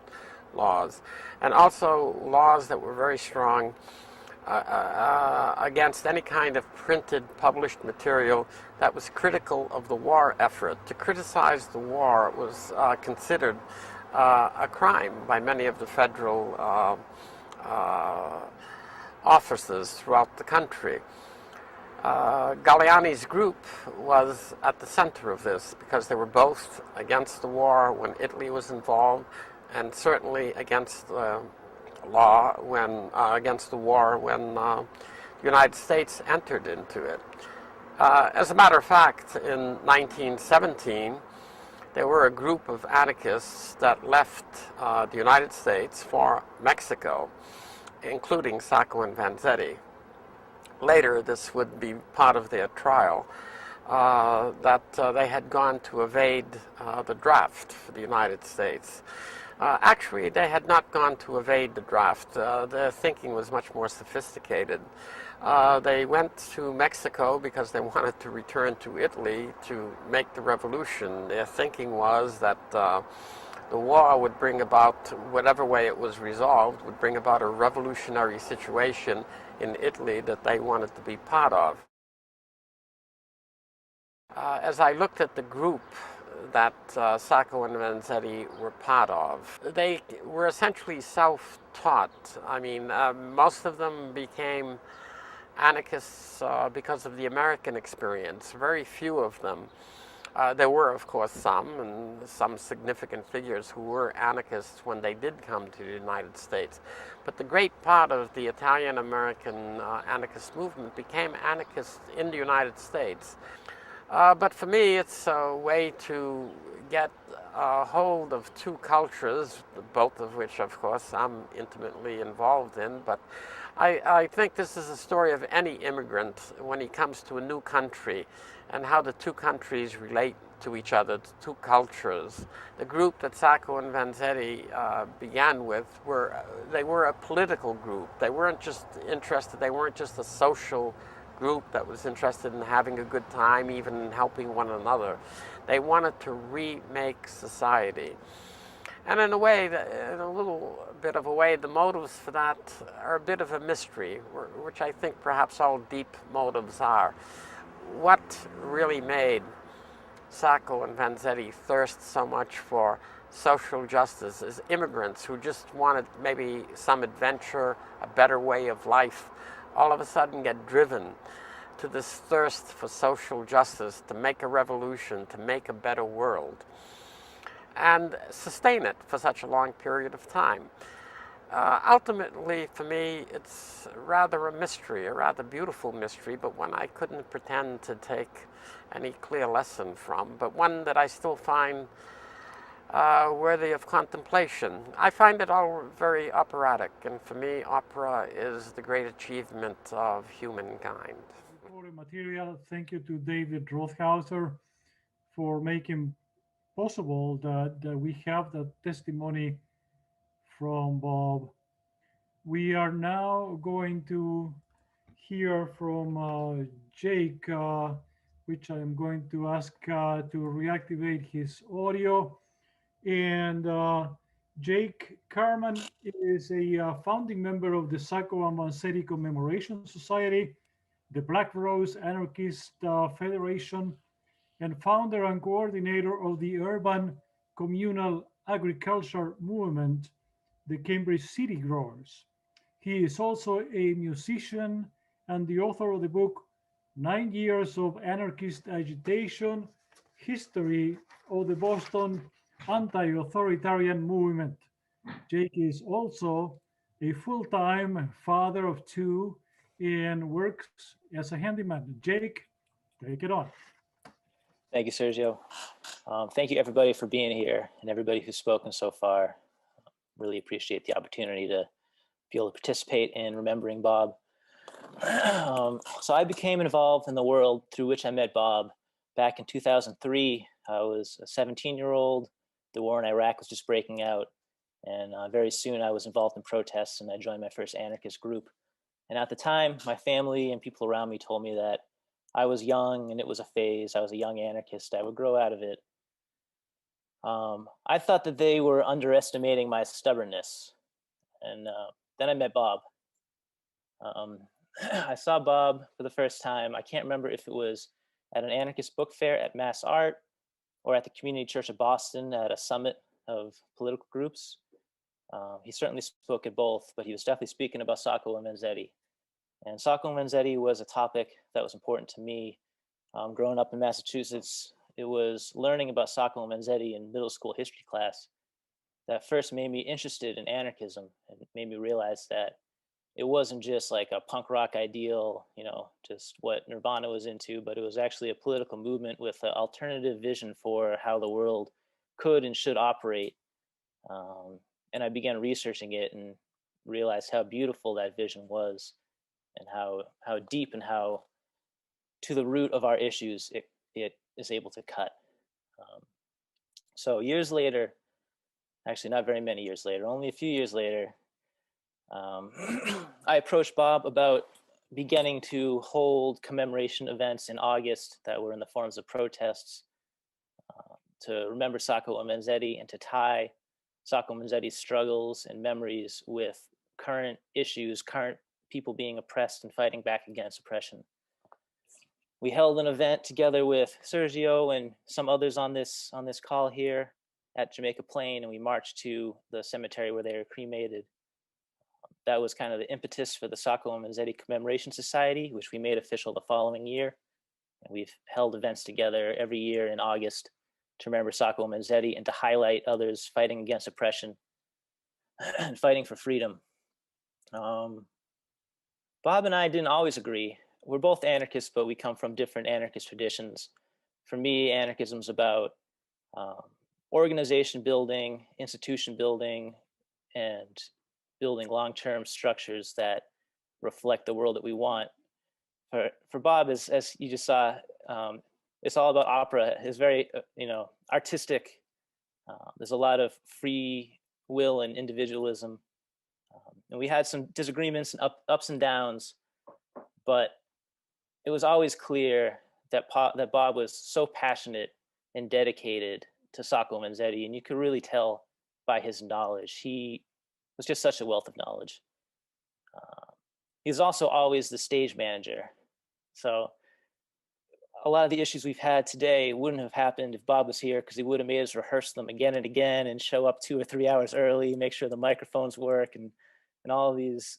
laws, and also laws that were very strong against any kind of printed, published material that was critical of the war effort. To criticize the war was considered a crime by many of the federal officers throughout the country. Galleani's group was at the center of this because they were both against the war when Italy was involved, and certainly against the war when the United States entered into it. As a matter of fact, in 1917, there were a group of anarchists that left the United States for Mexico, including Sacco and Vanzetti. Later, this would be part of their trial, that they had gone to evade the draft for the United States. Actually, they had not gone to evade the draft. Their thinking was much more sophisticated. They went to Mexico because they wanted to return to Italy to make the revolution. Their thinking was that the war would bring about, whatever way it was resolved, would bring about a revolutionary situation in Italy that they wanted to be part of. As I looked at the group that Sacco and Vanzetti were part of, they were essentially self-taught. I mean, most of them became anarchists because of the American experience. Very few of them. There were, of course, some significant figures who were anarchists when they did come to the United States. But the great part of the Italian-American anarchist movement became anarchists in the United States. But for me, it's a way to get a hold of two cultures, both of which, of course, I'm intimately involved in. But I think this is a story of any immigrant when he comes to a new country and how the two countries relate to each other, the two cultures. The group that Sacco and Vanzetti began with they were a political group. They weren't just interested, they weren't just a social group that was interested in having a good time, even in helping one another. They wanted to remake society. And in a way, in a little bit of a way, the motives for that are a bit of a mystery, which I think perhaps all deep motives are. What really made Sacco and Vanzetti thirst so much for social justice is immigrants who just wanted maybe some adventure, a better way of life, all of a sudden get driven to this thirst for social justice, to make a revolution, to make a better world, and sustain it for such a long period of time. Ultimately, for me, it's rather a mystery, a rather beautiful mystery, but one I couldn't pretend to take any clear lesson from, but one that I still find worthy of contemplation. I find it all very operatic, and for me, opera is the great achievement of humankind. For the material, thank you to David Rothhauser for making possible that we have the testimony from Bob. We are now going to hear from Jake, which I am going to ask to reactivate his audio. And Jake Carman is a founding member of the Sacco and Vanzetti Commemoration Society, the Black Rose Anarchist Federation, and founder and coordinator of the urban communal agriculture movement, the Cambridge City Growers. He is also a musician and the author of the book 9 Years of Anarchist Agitation, History of the Boston Anti-Authoritarian Movement. Jake is also a full-time father of two and works as a handyman. Jake, take it on. Thank you, Sergio. Thank you, everybody, for being here and everybody who's spoken so far. Really appreciate the opportunity to be able to participate in remembering Bob. So I became involved in the world through which I met Bob back in 2003. I was a 17-year-old. The war in Iraq was just breaking out. And very soon I was involved in protests and I joined my first anarchist group. And at the time, my family and people around me told me that I was young and it was a phase. I was a young anarchist. I would grow out of it. I thought that they were underestimating my stubbornness. And then I met Bob. I saw Bob for the first time. I can't remember if it was at an anarchist book fair at Mass Art or at the Community Church of Boston at a summit of political groups. He certainly spoke at both, but he was definitely speaking about Sacco and Vanzetti. And Sacco and Vanzetti was a topic that was important to me. Growing up in Massachusetts, it was learning about Sacco and Vanzetti in middle school history class that first made me interested in anarchism and made me realize that it wasn't just like a punk rock ideal, you know, just what Nirvana was into, but it was actually a political movement with an alternative vision for how the world could and should operate. And I began researching it and realized how beautiful that vision was and how deep and how to the root of our issues it is able to cut. So years later, actually not very many years later, only a few years later, I approached Bob about beginning to hold commemoration events in August that were in the forms of protests to remember Sacco and Vanzetti and to tie Sacco and Vanzetti's struggles and memories with current issues, current people being oppressed and fighting back against oppression. We held an event together with Sergio and some others on this call here at Jamaica Plain, and we marched to the cemetery where they were cremated. That was kind of the impetus for the Sacco and Vanzetti Commemoration Society, which we made official the following year. And we've held events together every year in August to remember Sacco and Vanzetti and to highlight others fighting against oppression and fighting for freedom. Bob and I didn't always agree. We're both anarchists, but we come from different anarchist traditions. For me, anarchism is about organization building, institution building, and building long-term structures that reflect the world that we want. For Bob, as you just saw, it's all about opera. It's very, artistic. There's a lot of free will and individualism. And we had some disagreements and ups and downs, but it was always clear that Bob was so passionate and dedicated to Sacco and Vanzetti, and you could really tell by his knowledge. He was just such a wealth of knowledge. He's also always the stage manager. So a lot of the issues we've had today wouldn't have happened if Bob was here, because he would have made us rehearse them again and again and show up 2 or 3 hours early, make sure the microphones work, and all these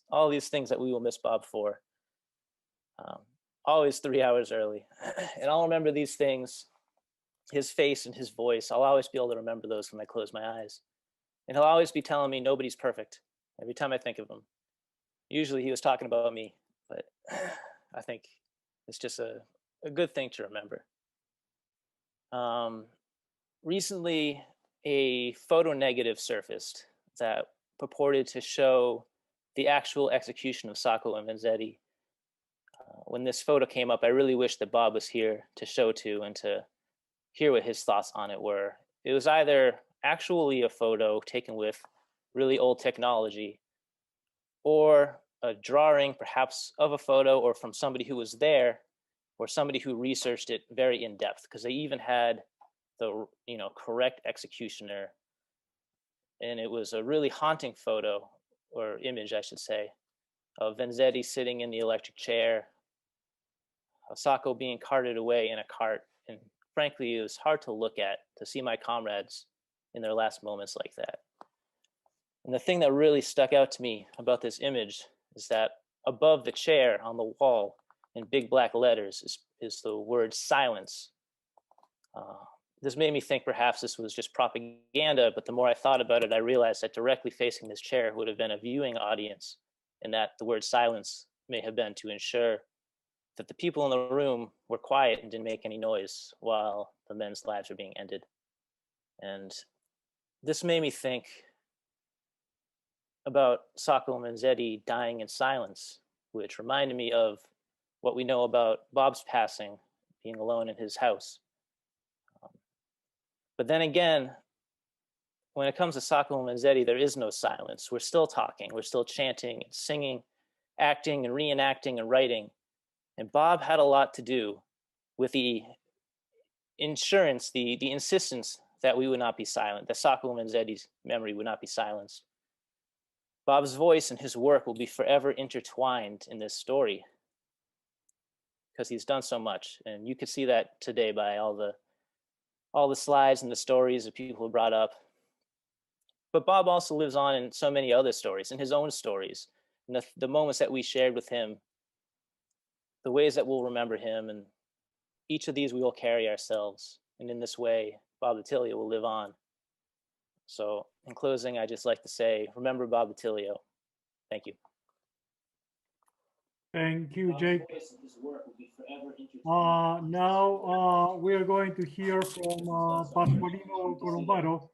things that we will miss Bob for. Always 3 hours early. And I'll remember these things, his face and his voice. I'll always be able to remember those when I close my eyes. And he'll always be telling me nobody's perfect every time I think of him. Usually he was talking about me, but I think it's just a good thing to remember. Recently, a photo negative surfaced that purported to show the actual execution of Sacco and Vanzetti. When this photo came up, I really wish that Bob was here to show to and to hear what his thoughts on it were. It was either actually a photo taken with really old technology, or a drawing perhaps of a photo, or from somebody who was there, or somebody who researched it very in depth, because they even had the correct executioner. And it was a really haunting photo, or image I should say, of Vanzetti sitting in the electric chair, of Sacco being carted away in a cart. And frankly, it was hard to look at, to see my comrades in their last moments like that. And the thing that really stuck out to me about this image is that above the chair on the wall in big black letters is the word silence. This made me think perhaps this was just propaganda, but the more I thought about it, I realized that directly facing this chair would have been a viewing audience, and that the word silence may have been to ensure that the people in the room were quiet and didn't make any noise while the men's lives were being ended. And this made me think about Sacco and Vanzetti dying in silence, which reminded me of what we know about Bob's passing, being alone in his house. But then again, when it comes to Sacco and Vanzetti, there is no silence. We're still talking, we're still chanting and singing, acting and reenacting and writing. And Bob had a lot to do with the insurance, the insistence that we would not be silent, that Sacco and Vanzetti's memory would not be silenced. Bob's voice and his work will be forever intertwined in this story, because he's done so much. And you could see that today by all the slides and the stories that people brought up. But Bob also lives on in so many other stories, in his own stories, and the moments that we shared with him, the ways that we'll remember him, and each of these we will carry ourselves. And in this way, Bob Attilio will live on. So in closing, I just like to say, remember Bob Attilio. Thank you. Thank you, Jake. Now we are going to hear from Pasqualino Colombaro.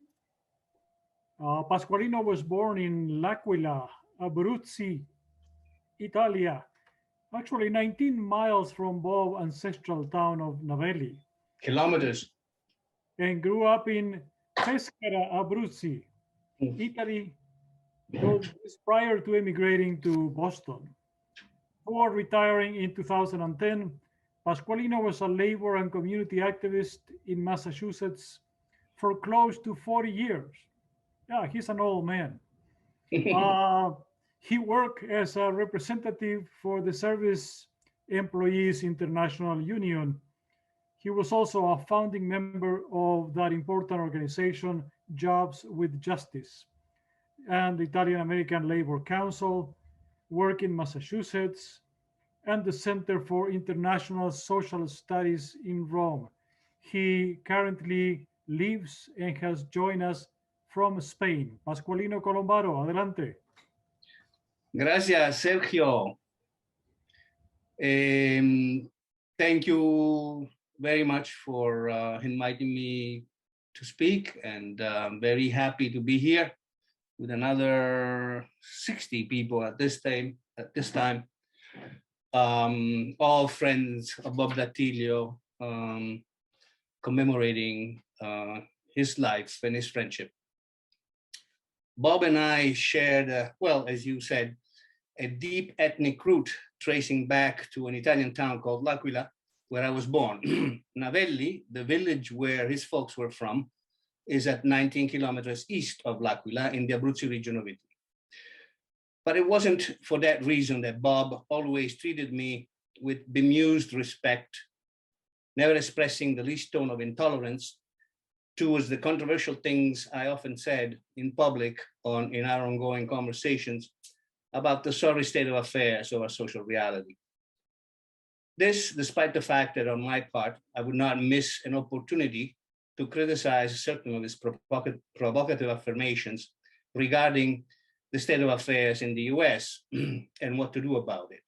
Pasqualino was born in L'Aquila, Abruzzi, Italia, actually 19 miles from Bob's ancestral town of Navelli. Kilometers. And grew up in Pescara, Abruzzi, Italy, prior to emigrating to Boston. Before retiring in 2010, Pasqualino was a labor and community activist in Massachusetts for close to 40 years. Yeah, he's an old man. He worked as a representative for the Service Employees International Union. He was also a founding member of that important organization, Jobs with Justice, and the Italian American Labor Council, work in Massachusetts, and the Center for International Social Studies in Rome. He currently lives and has joined us from Spain. Pasqualino Colombaro, adelante. Gracias, Sergio. Thank you very much for inviting me to speak, and I'm very happy to be here with another 60 people at this time, all friends of Bob Datilio, commemorating his life and his friendship. Bob and I shared, well, as you said, a deep ethnic root tracing back to an Italian town called L'Aquila, where I was born. Navelli, the village where his folks were from, is at 19 kilometers east of L'Aquila in the Abruzzi region of Italy. But it wasn't for that reason that Bob always treated me with bemused respect, never expressing the least tone of intolerance towards the controversial things I often said in public in our ongoing conversations about the sorry state of affairs of our social reality. This, despite the fact that on my part, I would not miss an opportunity to criticize certain of his provocative affirmations regarding the state of affairs in the US and what to do about it.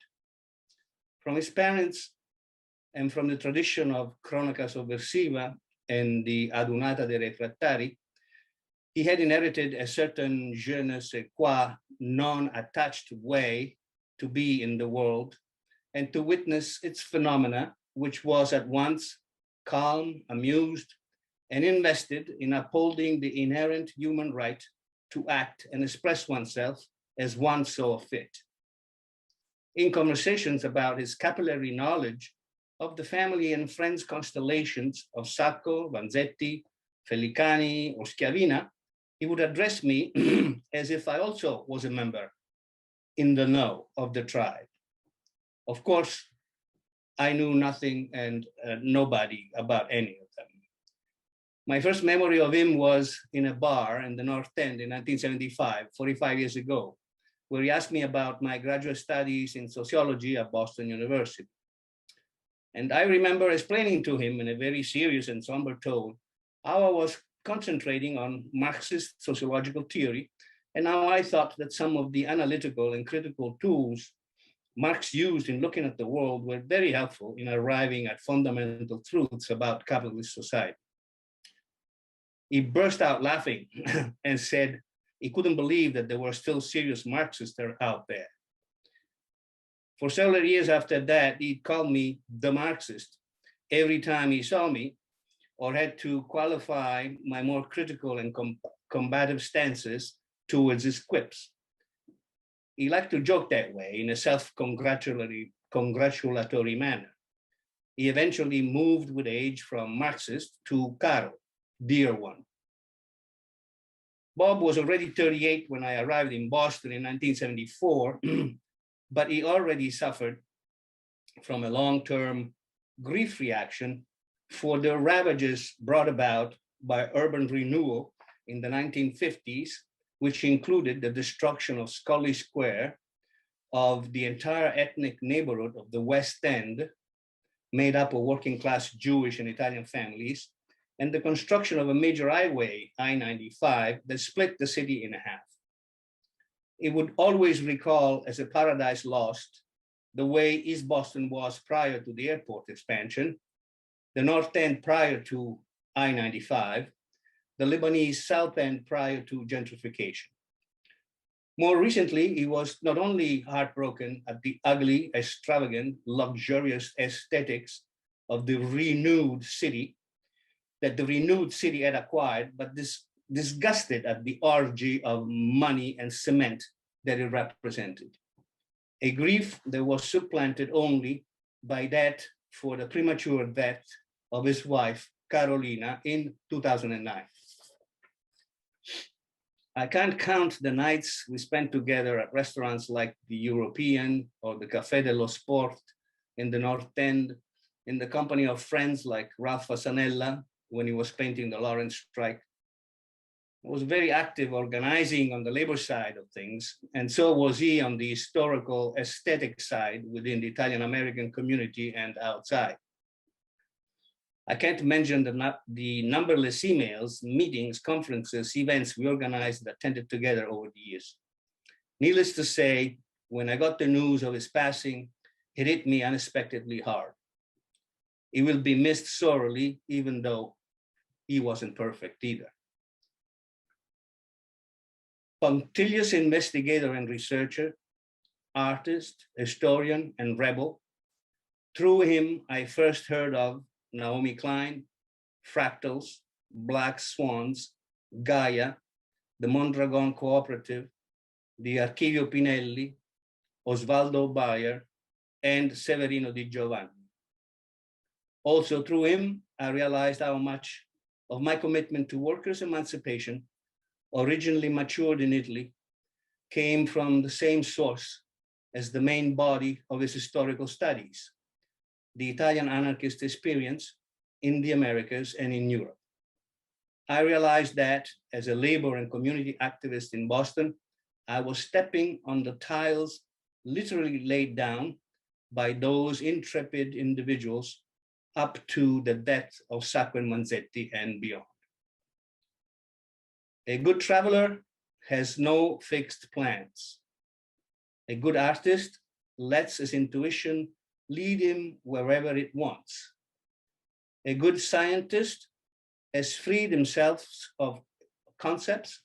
From his parents and from the tradition of Cronaca Sovversiva and the Adunata dei Refrattari, he had inherited a certain je ne sais quoi non-attached way to be in the world and to witness its phenomena, which was at once calm, amused, and invested in upholding the inherent human right to act and express oneself as one saw fit. In conversations about his capillary knowledge of the family and friends constellations of Sacco, Vanzetti, Felicani, or Schiavina, he would address me as if I also was a member in the know of the tribe. Of course, I knew nothing and nobody about any of them. My first memory of him was in a bar in the North End in 1975, 45 years ago, where he asked me about my graduate studies in sociology at Boston University. And I remember explaining to him in a very serious and somber tone how I was concentrating on Marxist sociological theory and how I thought that some of the analytical and critical tools Marx used in looking at the world were very helpful in arriving at fundamental truths about capitalist society. He burst out laughing and said he couldn't believe that there were still serious Marxists out there. For several years after that, he'd call me the Marxist every time he saw me or had to qualify my more critical and combative stances towards his quips. He liked to joke that way in a self-congratulatory manner. He eventually moved with age from Marxist to caro, dear one. Bob was already 38 when I arrived in Boston in 1974, but he already suffered from a long-term grief reaction for the ravages brought about by urban renewal in the 1950s, which included the destruction of Scully Square, of the entire ethnic neighborhood of the West End, made up of working-class Jewish and Italian families, and the construction of a major highway, I-95, that split the city in half. It would always recall as a paradise lost the way East Boston was prior to the airport expansion, the North End prior to I-95, the Lebanese South End prior to gentrification. More recently, he was not only heartbroken at the ugly, extravagant, luxurious aesthetics of the renewed city that the renewed city had acquired, but disgusted at the orgy of money and cement that it represented. A grief that was supplanted only by that for the premature death of his wife, Carolina, in 2009. I can't count the nights we spent together at restaurants like the European or the Café dello Sport in the North End, in the company of friends like Ralph Fasanella when he was painting the Lawrence strike. I was very active organizing on the labor side of things, and so was he on the historical aesthetic side within the Italian-American community and outside. I can't mention the numberless emails, meetings, conferences, events we organized and attended together over the years. Needless to say, when I got the news of his passing, it hit me unexpectedly hard. He will be missed sorely, even though he wasn't perfect either. Punctilious investigator and researcher, artist, historian, and rebel. Through him, I first heard of Naomi Klein, Fractals, Black Swans, Gaia, the Mondragon Cooperative, the Archivio Pinelli, Osvaldo Bayer, and Severino Di Giovanni. Also through him, I realized how much of my commitment to workers' emancipation, originally matured in Italy, came from the same source as the main body of his historical studies, the Italian anarchist experience in the Americas and in Europe. I realized that as a labor and community activist in Boston, I was stepping on the tiles literally laid down by those intrepid individuals up to the death of Sacco and Vanzetti and beyond. A good traveler has no fixed plans. A good artist lets his intuition lead him wherever it wants. A good scientist has freed himself of concepts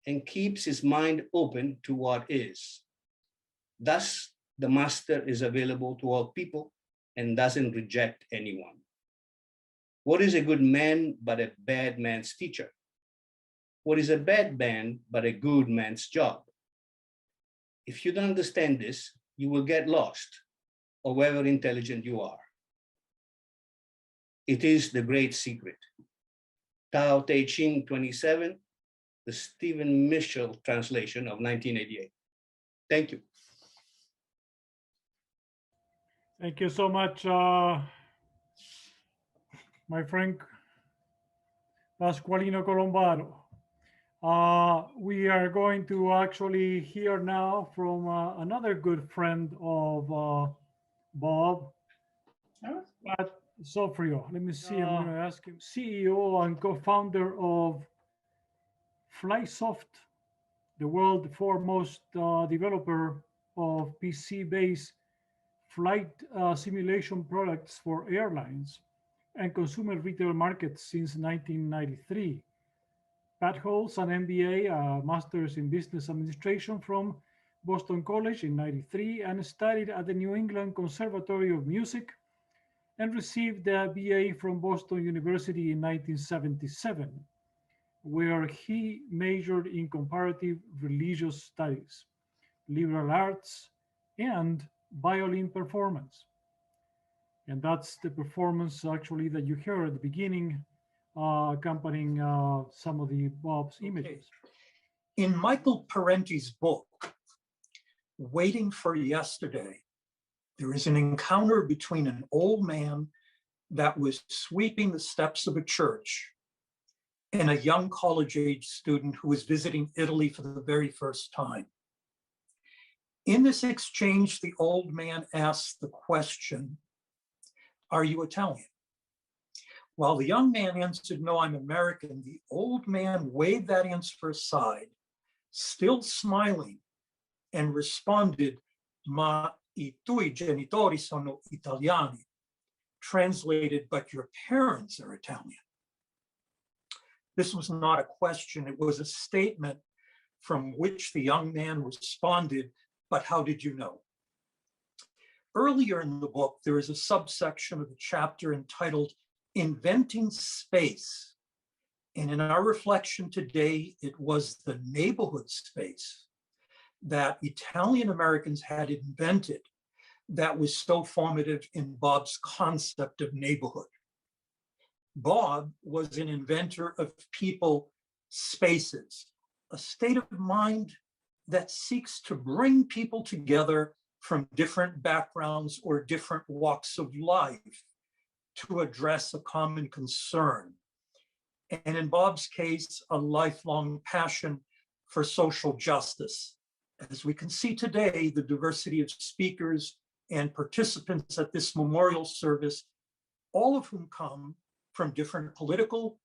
and keeps his mind open to what is. Thus, the master is available to all people and doesn't reject anyone. What is a good man but a bad man's teacher? What is a bad man but a good man's job? If you don't understand this, you will get lost, however intelligent you are. It is the great secret. Tao Te Ching 27, the Stephen Mitchell translation of 1988. Thank you. Thank you so much, my friend Pasqualino Colombaro. We are going to actually hear now from another good friend of Bob, Pat Sofrio. Let me see, I'm going to ask him, CEO and co-founder of Flysoft, the world foremost developer of PC-based flight simulation products for airlines and consumer retail markets since 1993. Pat holds an MBA, a Master's in Business Administration from Boston College in '93 and studied at the New England Conservatory of Music and received a BA from Boston University in 1977, where he majored in comparative religious studies, liberal arts, and violin performance. And that's the performance actually that you heard at the beginning, accompanying some of the Bob's images. In Michael Parenti's book, Waiting for Yesterday, there is an encounter between an old man that was sweeping the steps of a church and a young college-age student who was visiting Italy for the very first time. In this exchange, the old man asks the question, "Are you Italian?" While the young man answered, "No, I'm American," the old man waved that answer aside, still smiling, and responded, "Ma I tuoi genitori sono italiani," translated, "But your parents are Italian." This was not a question, it was a statement from which the young man responded, "But how did you know?" Earlier in the book, there is a subsection of a chapter entitled Inventing Space. And in our reflection today, it was the neighborhood space that Italian Americans had invented that was so formative in Bob's concept of neighborhood. Bob was an inventor of people spaces, a state of mind that seeks to bring people together from different backgrounds or different walks of life to address a common concern. And in Bob's case, a lifelong passion for social justice. As we can see today, the diversity of speakers and participants at this memorial service, all of whom come from different political,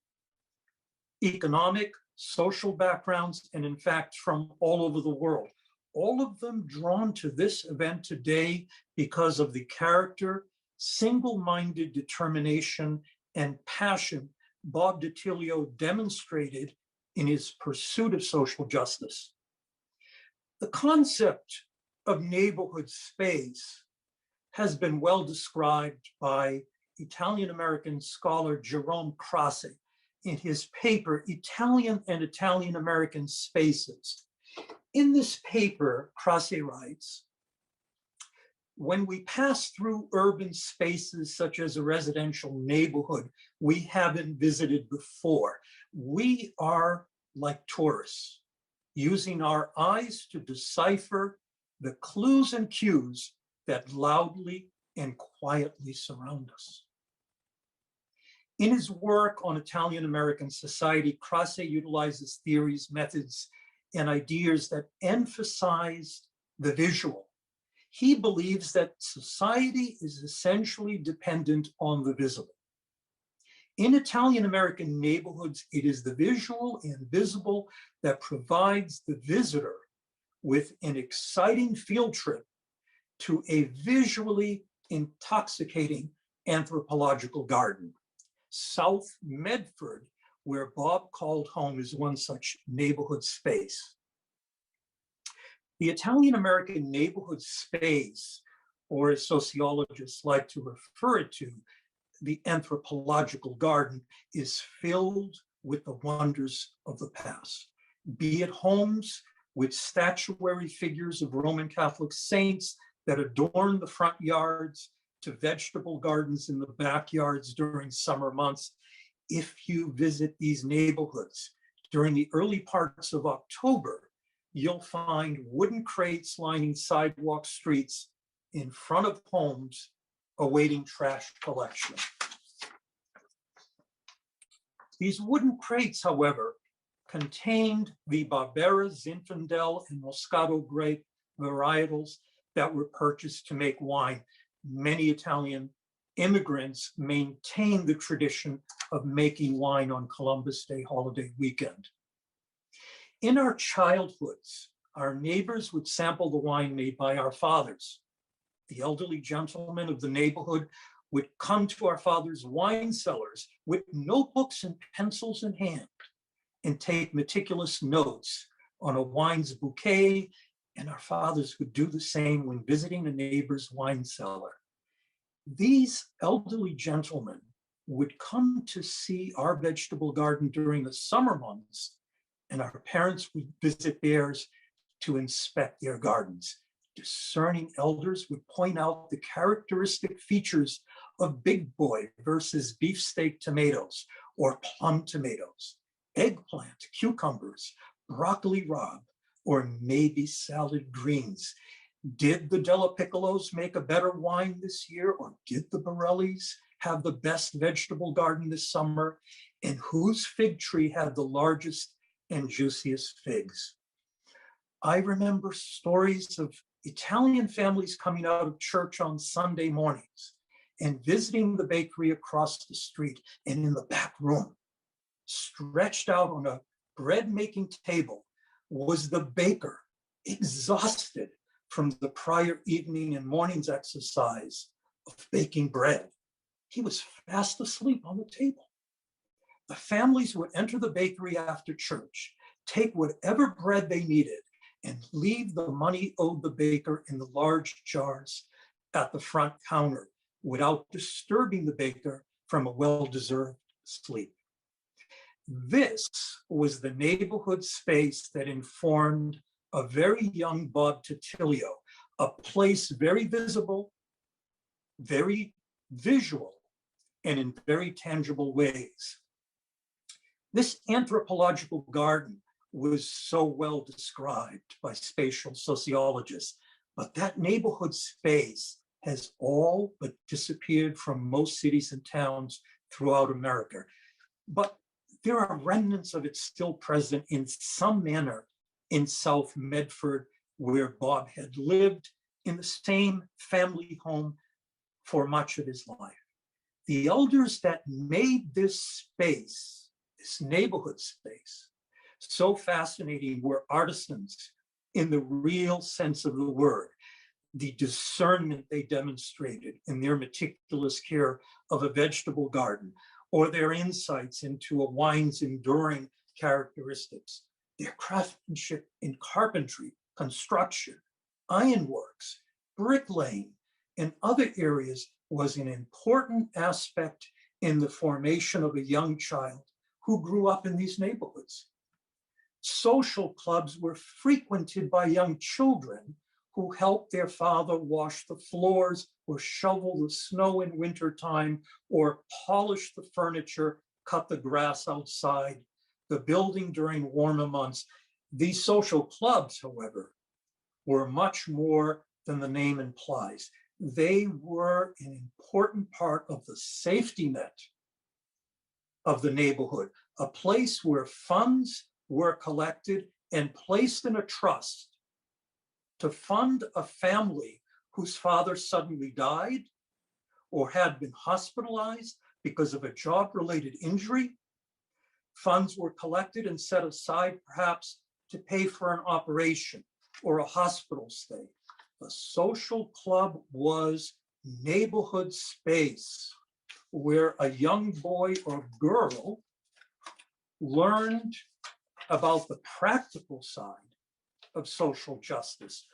economic, social backgrounds, and in fact, from all over the world. All of them drawn to this event today because of the character single-minded determination and passion Bob DiTilio demonstrated in his pursuit of social justice. The concept of neighborhood space has been well described by Italian-American scholar Jerome Crasse in his paper, Italian and Italian-American Spaces. In this paper, Crasse writes, when we pass through urban spaces such as a residential neighborhood we haven't visited before, we are like tourists, using our eyes to decipher the clues and cues that loudly and quietly surround us. In his work on Italian-American society, Crasse utilizes theories, methods, and ideas that emphasize the visual. He believes that society is essentially dependent on the visible. In Italian-American neighborhoods, it is the visual and visible that provides the visitor with an exciting field trip to a visually intoxicating anthropological garden. South Medford, where Bob called home, is one such neighborhood space. The Italian-American neighborhood space, or as sociologists like to refer it to, the anthropological garden, is filled with the wonders of the past, be it homes with statuary figures of Roman Catholic saints that adorn the front yards, to vegetable gardens in the backyards during summer months. If you visit these neighborhoods during the early parts of October, you'll find wooden crates lining sidewalk streets in front of homes awaiting trash collection. These wooden crates, however, contained the Barbera, Zinfandel, and Moscato grape varietals that were purchased to make wine. Many Italian immigrants maintain the tradition of making wine on Columbus Day holiday weekend. In our childhoods, our neighbors would sample the wine made by our fathers. The elderly gentlemen of the neighborhood would come to our father's wine cellars with notebooks and pencils in hand and take meticulous notes on a wine's bouquet, and our fathers would do the same when visiting a neighbor's wine cellar. These elderly gentlemen would come to see our vegetable garden during the summer months, and our parents would visit theirs to inspect their gardens. Discerning elders would point out the characteristic features of big boy versus beefsteak tomatoes or plum tomatoes, eggplant, cucumbers, broccoli rabe, or maybe salad greens. Did the Della Piccolos make a better wine this year, or did the Borellis have the best vegetable garden this summer? And whose fig tree had the largest and juiciest figs? I remember stories of Italian families coming out of church on Sunday mornings and visiting the bakery across the street, and in the back room, stretched out on a bread-making table, was the baker, exhausted from the prior evening and morning's exercise of baking bread. He was fast asleep on the table. The families would enter the bakery after church, take whatever bread they needed, and leave the money owed the baker in the large jars at the front counter without disturbing the baker from a well-deserved sleep. This was the neighborhood space that informed a very young Bob DiTilio, a place very visible, very visual, and in very tangible ways. This anthropological garden was so well described by spatial sociologists, but that neighborhood space has all but disappeared from most cities and towns throughout America. But there are remnants of it still present in some manner in South Medford, where Bob had lived in the same family home for much of his life. The elders that made this space, this neighborhood space, so fascinating were artisans in the real sense of the word. the discernment they demonstrated in their meticulous care of a vegetable garden, or their insights into a wine's enduring characteristics, their craftsmanship in carpentry, construction, ironworks, bricklaying, and other areas was an important aspect in the formation of a young child who grew up in these neighborhoods. Social clubs were frequented by young children who helped their father wash the floors or shovel the snow in wintertime or polish the furniture, cut the grass outside the building during warmer months. These social clubs, however, were much more than the name implies. They were an important part of the safety net of the neighborhood, a place where funds were collected and placed in a trust to fund a family whose father suddenly died or had been hospitalized because of a job-related injury. Funds were collected and set aside perhaps to pay for an operation or a hospital stay. A social club was neighborhood space where a young boy or girl learned about the practical side of social justice,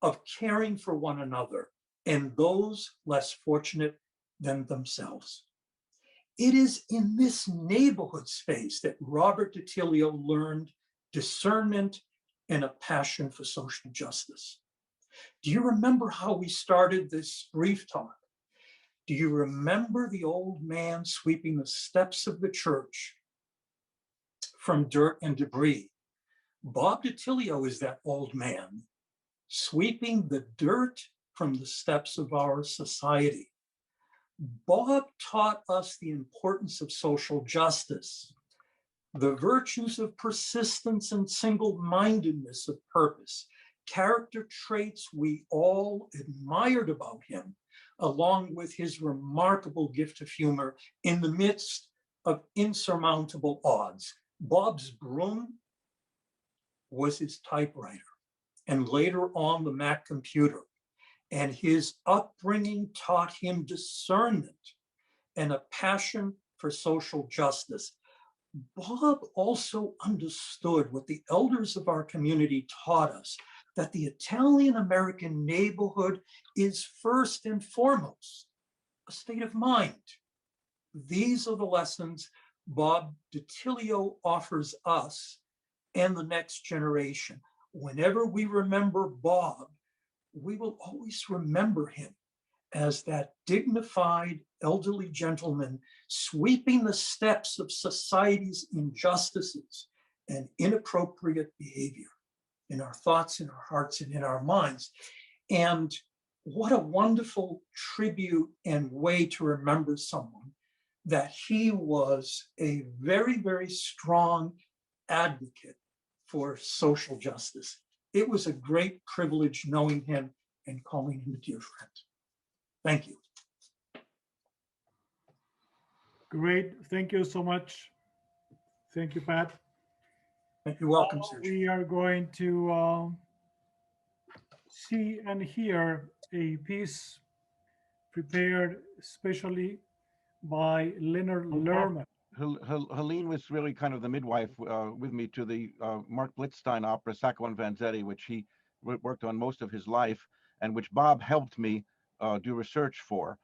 of caring for one another and those less fortunate than themselves. It is in this neighborhood space that Robert DiTilio learned discernment and a passion for social justice. Do you remember how we started this brief talk? Do you remember the old man sweeping the steps of the church from dirt and debris? Bob DiTilio is that old man sweeping the dirt from the steps of our society. Bob taught us the importance of social justice, the virtues of persistence and single-mindedness of purpose, character traits we all admired about him, along with his remarkable gift of humor in the midst of insurmountable odds. Bob's broom was his typewriter, and later on the Mac computer. And his upbringing taught him discernment and a passion for social justice. Bob also understood what the elders of our community taught us, that the Italian-American neighborhood is first and foremost a state of mind. These are the lessons Bob DiTilio offers us and the next generation. Whenever we remember Bob, we will always remember him as that dignified elderly gentleman sweeping the steps of society's injustices and inappropriate behavior in our thoughts, in our hearts, and in our minds. And what a wonderful tribute and way to remember someone, that he was a very, very strong advocate for social justice. It was a great privilege knowing him and calling him a dear friend. Thank you. Great. Thank you so much. Thank you, Pat. You're welcome, Sergio. We are going to see and hear a piece prepared especially by Leonard Lerman. Helene was really kind of the midwife with me to the Mark Blitzstein opera, Sacco and Vanzetti, which he worked on most of his life, and which Bob helped me do research for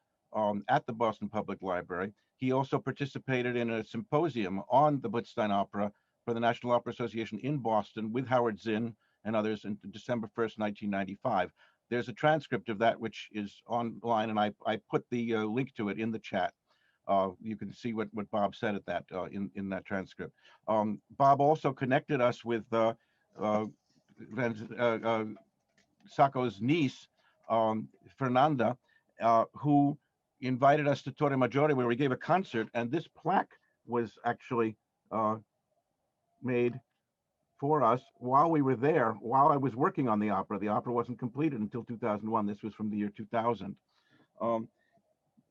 at the Boston Public Library. He also participated in a symposium on the Blitzstein opera for the National Opera Association in Boston with Howard Zinn and others on December 1st, 1995. There's a transcript of that which is online, and I put the link to it in the chat. You can see what Bob said at that in that transcript. Bob also connected us with Sacco's niece, Fernanda, who invited us to Torre Maggiore, where we gave a concert, and this plaque was actually made for us while we were there, while I was working on the opera. The opera wasn't completed until 2001. This was from the year 2000.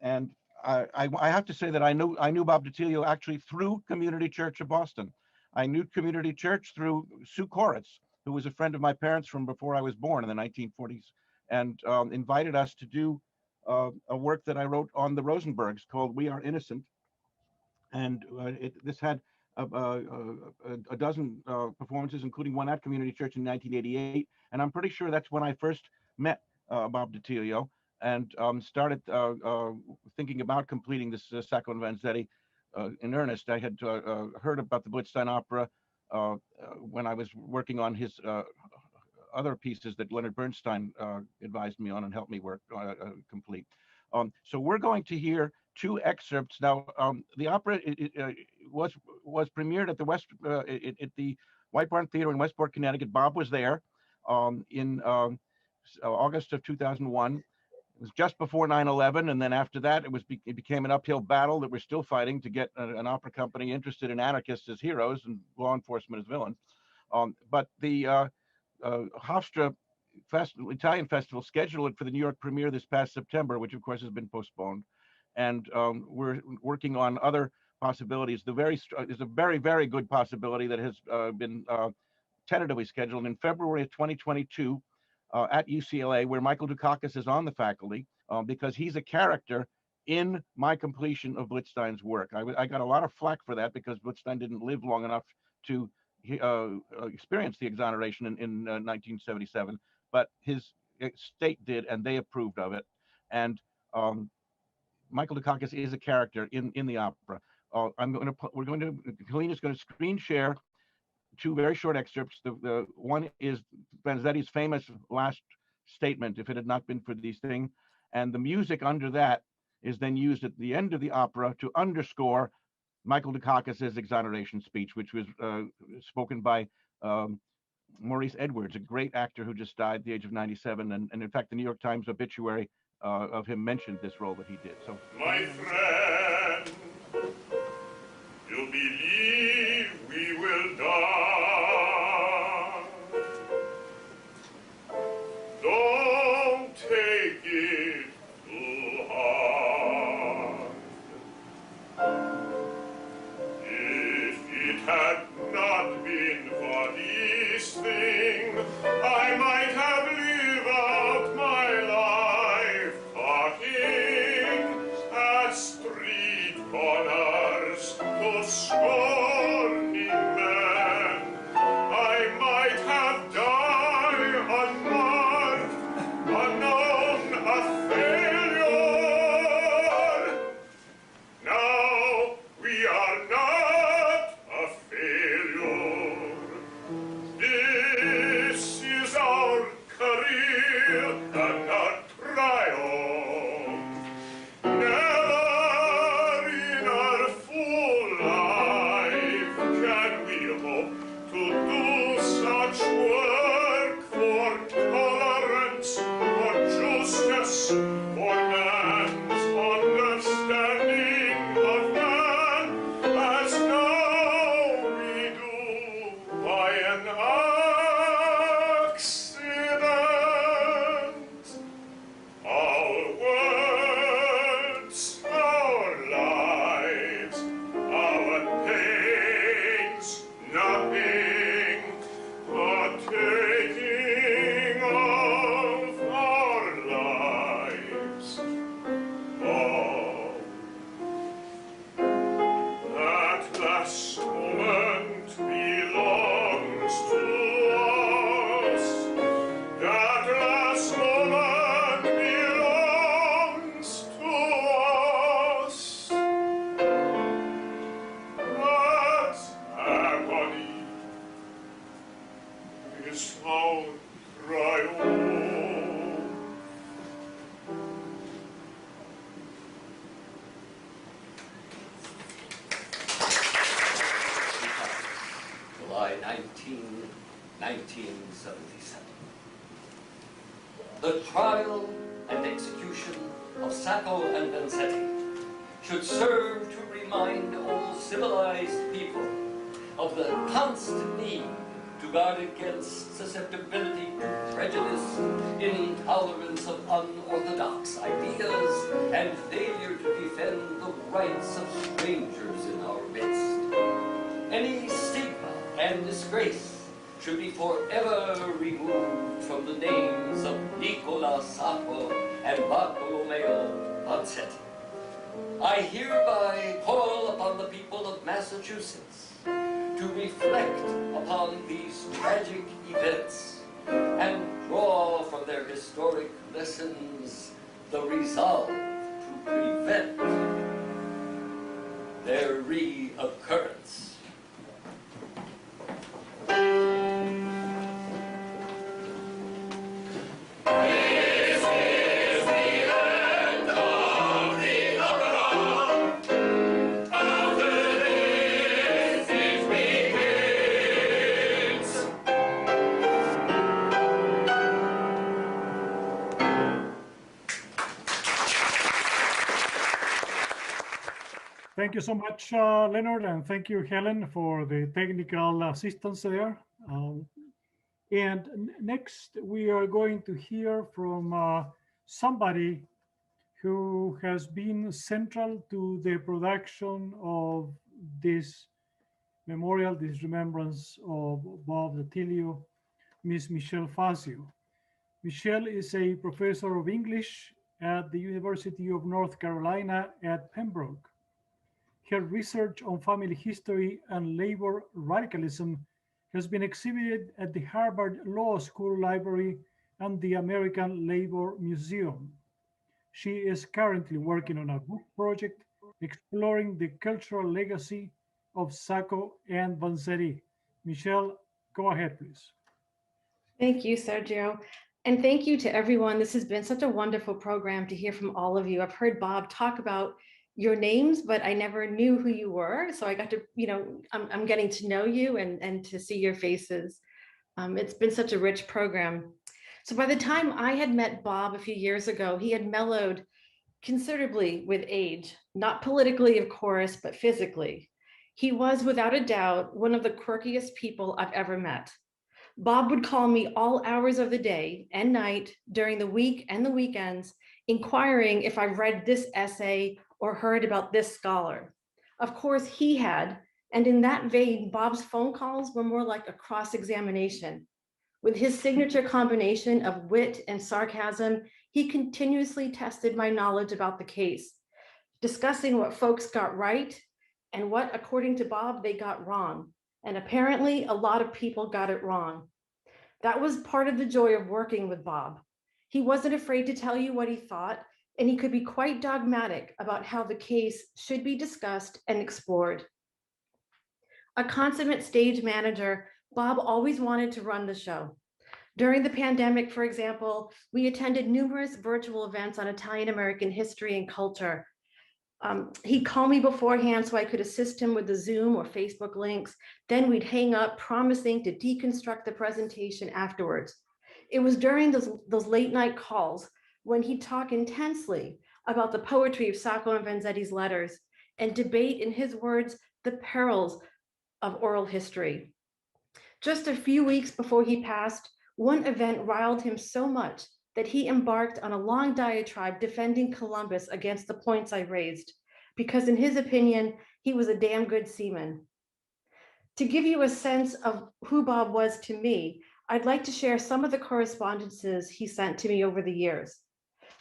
And I have to say that I knew Bob DiTilio actually through Community Church of Boston. I knew Community Church through Sue Koritz, who was a friend of my parents from before I was born in the 1940s and invited us to do a work that I wrote on the Rosenbergs called "We Are Innocent," and this had a dozen performances, including one at Community Church in 1988. And I'm pretty sure that's when I first met Bob DiTilio and started thinking about completing this Sacco and Vanzetti in earnest. I had heard about the Blitzstein opera when I was working on his other pieces that Leonard Bernstein advised me on and helped me work complete. So we're going to hear two excerpts now. The opera was premiered at the White Barn Theater in Westport, Connecticut. Bob was there in August of 2001. It was just before 9/11, and then after that, it became an uphill battle that we're still fighting to get an opera company interested in anarchists as heroes and law enforcement as villains. But the Hofstra Italian Festival scheduled it for the New York premiere this past September, which of course has been postponed. And we're working on other possibilities. There's a very, very good possibility that has been tentatively scheduled in February of 2022 at UCLA, where Michael Dukakis is on the faculty, because he's a character in my completion of Blitzstein's work. I got a lot of flack for that because Blitzstein didn't live long enough to experienced the exoneration in 1977, but his state did, and they approved of it. And Michael Dukakis is a character in the opera. Helena's going to screen share two very short excerpts. The one is Vanzetti's famous last statement, "If it had not been for these things," and the music under that is then used at the end of the opera to underscore Michael Dukakis' exoneration speech, which was spoken by Maurice Edwards, a great actor who just died at the age of 97. And in fact, the New York Times obituary of him mentioned this role that he did. So, my friend, you believe we will die. Don't take it too hard. Had not been for this thing, I might have lived out my life talking at street corners to scorning men. I might have died unmarked, unknown, a failure. Now we are not a failure. This is our career and our triumph. Never in our full life can we hope to do such work for tolerance, for justice, for man's understanding of man, as now we do by an accident. Our words, our lives, our pains, nothing but taking of our lives. Oh, that last moment belongs to us. That last moment belongs to us. That agony is our triumph. July 19, 1977. The trial and execution of Sacco and Vanzetti should serve to remind all civilized people of the constant need to guard against susceptibility to prejudice, intolerance of unorthodox ideas, and failure to defend the rights of strangers in our midst. Any stigma and disgrace should be forever removed from the names of Nicola Sacco and Bartolomeo Vanzetti. I hereby call upon the people of Massachusetts to reflect upon these tragic events and draw from their historic lessons the resolve to prevent their reoccurrence. Thank you so much, Leonard, and thank you, Helen, for the technical assistance there. Next, we are going to hear from somebody who has been central to the production of this memorial, this remembrance of Bob Datilio, Miss Michelle Fazio. Michelle is a professor of English at the University of North Carolina at Pembroke. Her research on family history and labor radicalism has been exhibited at the Harvard Law School Library and the American Labor Museum. She is currently working on a book project exploring the cultural legacy of Sacco and Vanzetti. Michelle, go ahead, please. Thank you, Sergio. And thank you to everyone. This has been such a wonderful program to hear from all of you. I've heard Bob talk about your names, but I never knew who you were. So I got to, I'm getting to know you and to see your faces. It's been such a rich program. So by the time I had met Bob a few years ago, he had mellowed considerably with age, not politically, of course, but physically. He was without a doubt one of the quirkiest people I've ever met. Bob would call me all hours of the day and night during the week and the weekends, inquiring if I've read this essay or heard about this scholar. Of course, he had, and in that vein, Bob's phone calls were more like a cross-examination. With his signature combination of wit and sarcasm, he continuously tested my knowledge about the case, discussing what folks got right and what, according to Bob, they got wrong. And apparently, a lot of people got it wrong. That was part of the joy of working with Bob. He wasn't afraid to tell you what he thought, and he could be quite dogmatic about how the case should be discussed and explored. A consummate stage manager, Bob always wanted to run the show. During the pandemic, for example, we attended numerous virtual events on Italian-American history and culture. He'd call me beforehand so I could assist him with the Zoom or Facebook links. Then we'd hang up, promising to deconstruct the presentation afterwards. It was during those late night calls when he'd talk intensely about the poetry of Sacco and Vanzetti's letters and debate, in his words, the perils of oral history. Just a few weeks before he passed, one event riled him so much that he embarked on a long diatribe defending Columbus against the points I raised, because in his opinion, he was a damn good seaman. To give you a sense of who Bob was to me, I'd like to share some of the correspondences he sent to me over the years.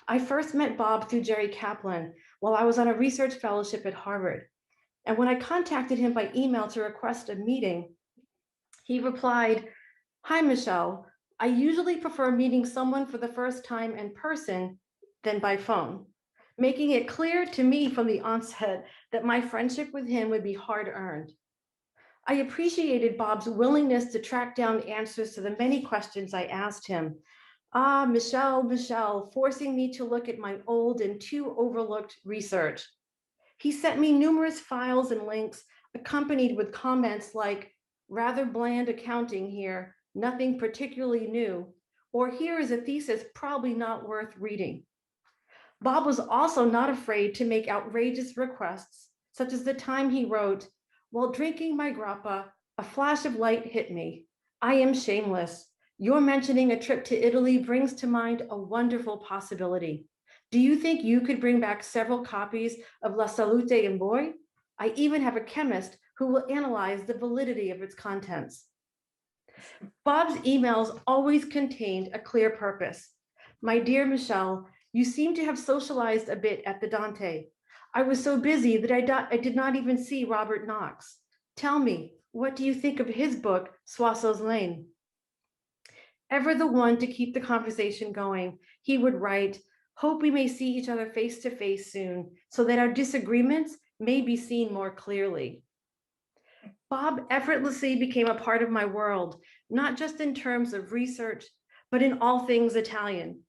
I first met Bob through Jerry Kaplan while I was on a research fellowship at Harvard. And when I contacted him by email to request a meeting, he replied, "Hi, Michelle. I usually prefer meeting someone for the first time in person than by phone," making it clear to me from the onset that my friendship with him would be hard-earned. I appreciated Bob's willingness to track down answers to the many questions I asked him. Michelle, forcing me to look at my old and too overlooked research. He sent me numerous files and links accompanied with comments like, "Rather bland accounting here, nothing particularly new," or "Here is a thesis probably not worth reading." Bob was also not afraid to make outrageous requests, such as the time he wrote, "While drinking my grappa, a flash of light hit me. I am shameless. Your mentioning a trip to Italy brings to mind a wonderful possibility. Do you think you could bring back several copies of La Salute in Boy? I even have a chemist who will analyze the validity of its contents." Bob's emails always contained a clear purpose. My dear Michelle, you seem to have socialized a bit at the Dante. I was so busy that I did not even see Robert Knox. Tell me, what do you think of his book, Soissons Lane? Ever the one to keep the conversation going, he would write, hope we may see each other face to face soon, so that our disagreements may be seen more clearly. Bob effortlessly became a part of my world, not just in terms of research, but in all things Italian.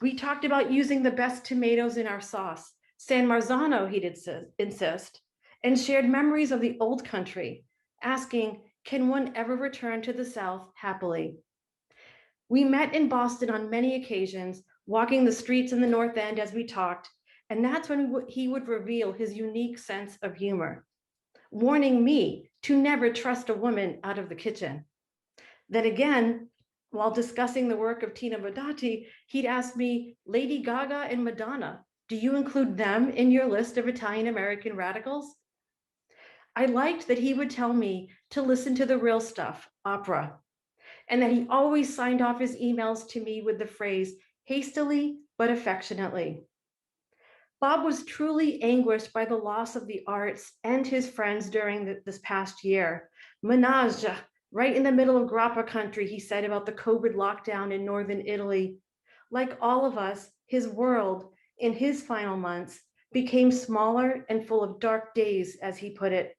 We talked about using the best tomatoes in our sauce, San Marzano, he'd insist, and shared memories of the old country, asking, can one ever return to the South happily? We met in Boston on many occasions, walking the streets in the North End as we talked, and that's when he would reveal his unique sense of humor, warning me to never trust a woman out of the kitchen. Then again, while discussing the work of Tina Modotti, he'd ask me, Lady Gaga and Madonna, do you include them in your list of Italian-American radicals? I liked that he would tell me to listen to the real stuff, opera, and that he always signed off his emails to me with the phrase, hastily but affectionately. Bob was truly anguished by the loss of the arts and his friends during this past year. Menage, right in the middle of Grappa country, he said about the COVID lockdown in northern Italy. Like all of us, his world in his final months became smaller and full of dark days, as he put it.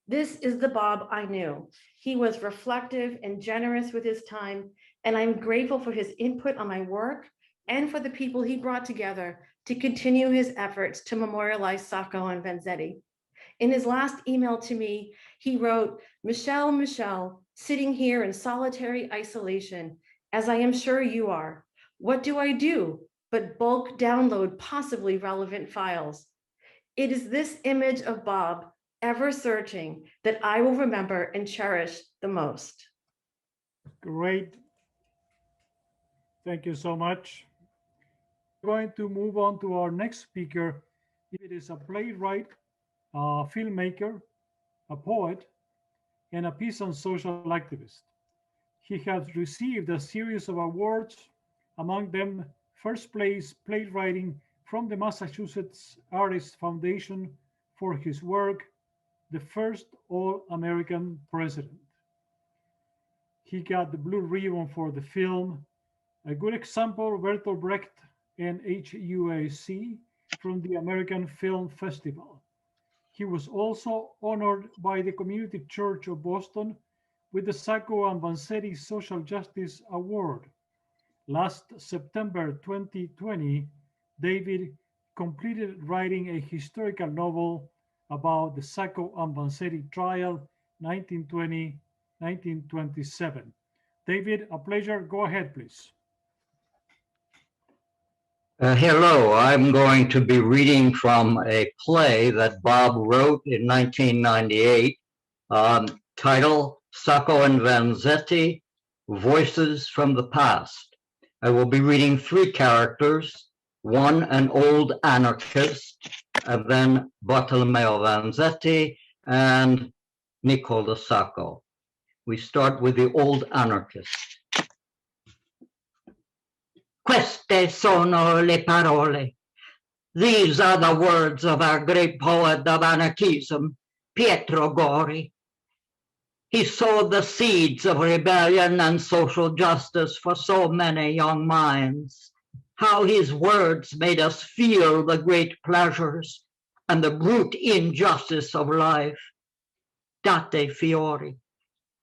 This is the Bob I knew. He was reflective and generous with his time, and I'm grateful for his input on my work and for the people he brought together to continue his efforts to memorialize Sacco and Vanzetti. In his last email to me, he wrote, Michelle, sitting here in solitary isolation, as I am sure you are. What do I do but bulk download possibly relevant files? It is this image of Bob ever searching that I will remember and cherish the most. Great. Thank you so much. We're going to move on to our next speaker. It is a playwright, a filmmaker, a poet, and a peace and social activist. He has received a series of awards, among them first place playwriting from the Massachusetts Artists Foundation for his work, The First All-American President. He got the Blue Ribbon for the film. A good example, Bertolt Brecht and HUAC from the American Film Festival. He was also honored by the Community Church of Boston with the Sacco and Vanzetti Social Justice Award. Last September 2020, David completed writing a historical novel about the Sacco and Vanzetti trial, 1920-1927. David, a pleasure. Go ahead, please. Hello, I'm going to be reading from a play that Bob wrote in 1998, titled Sacco and Vanzetti, Voices from the Past. I will be reading three characters, one an old anarchist, and then Bartolomeo Vanzetti and Nicola Sacco. We start with the old anarchist. Queste sono le parole. These are the words of our great poet of anarchism, Pietro Gori. He sowed the seeds of rebellion and social justice for so many young minds. How his words made us feel the great pleasures and the brute injustice of life. Date fiori.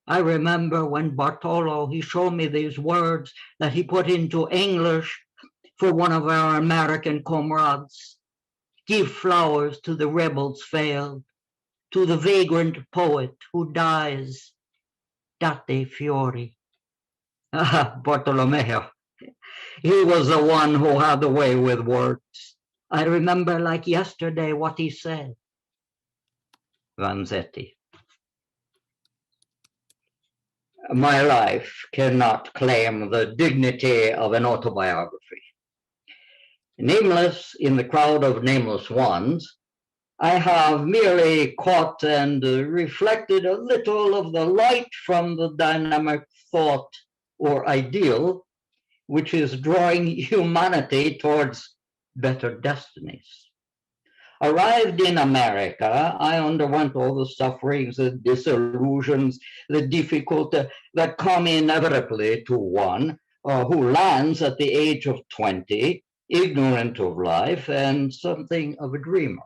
I remember when Bartolo, he showed me these words that he put into English for one of our American comrades. Give flowers to the rebels failed, to the vagrant poet who dies. Date fiori. Bartolomeo. He was the one who had the way with words. I remember like yesterday what he said. Vanzetti. My life cannot claim the dignity of an autobiography. Nameless in the crowd of nameless ones, I have merely caught and reflected a little of the light from the dynamic thought or ideal, which is drawing humanity towards better destinies. Arrived in America, I underwent all the sufferings, the disillusions, the difficulty that come inevitably to one who lands at the age of 20, ignorant of life and something of a dreamer.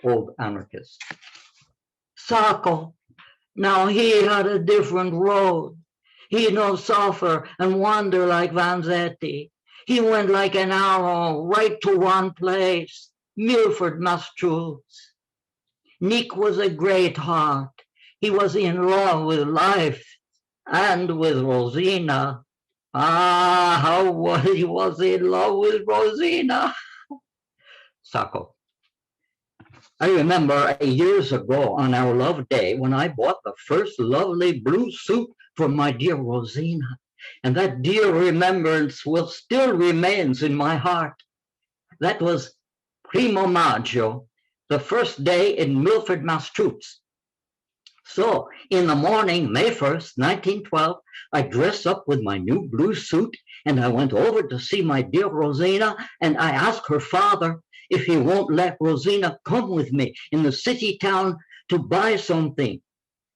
Old anarchist. Sacco, now he had a different road. He no suffer and wander like Vanzetti. He went like an arrow right to one place, Medford, Massachusetts. Nick was a great heart. He was in love with life and with Rosina. Ah, how he was in love with Rosina. Sacco. I remember years ago on our love day when I bought the first lovely blue suit for my dear Rosina. And that dear remembrance will still remains in my heart. That was Primo Maggio, the first day in Medford, Massachusetts. So in the morning, May 1st, 1912, I dressed up with my new blue suit and I went over to see my dear Rosina, and I asked her father if he won't let Rosina come with me in the city town to buy something.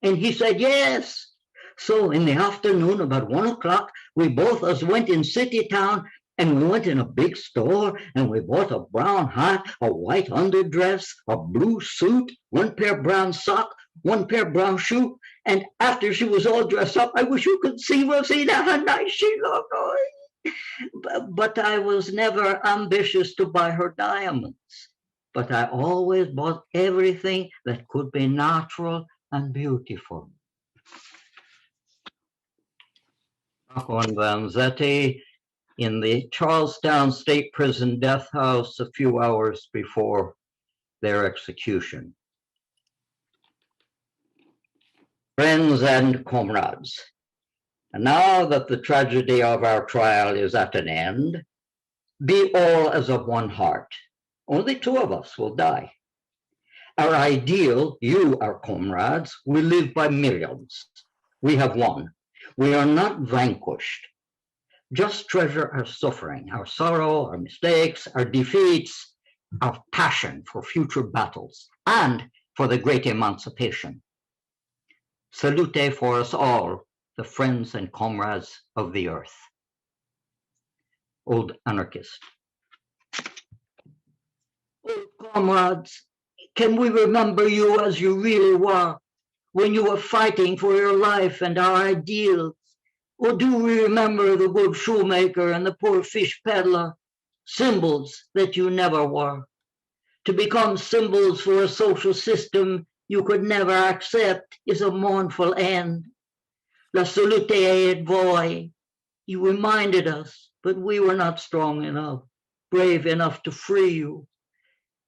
And he said yes. So in the afternoon, about 1 o'clock, we both us went in city town, and we went in a big store and we bought a brown hat, a white underdress, a blue suit, one pair of brown sock, one pair of brown shoe. And after she was all dressed up, I wish you could see Rosina, how nice she looked. But I was never ambitious to buy her diamonds. But I always bought everything that could be natural and beautiful. Sacco and Vanzetti in the Charlestown State Prison death house a few hours before their execution. Friends and comrades, and now that the tragedy of our trial is at an end, be all as of one heart. Only two of us will die. Our ideal, you, our comrades, will live by millions. We have won. We are not vanquished. Just treasure our suffering, our sorrow, our mistakes, our defeats, our passion for future battles, and for the great emancipation. Salute for us all, the friends and comrades of the earth. Old anarchist. Old comrades, can we remember you as you really were, when you were fighting for your life and our ideals? Or do we remember the good shoemaker and the poor fish peddler, symbols that you never were? To become symbols for a social system you could never accept is a mournful end. La salute et voi. You reminded us, but we were not strong enough, brave enough to free you.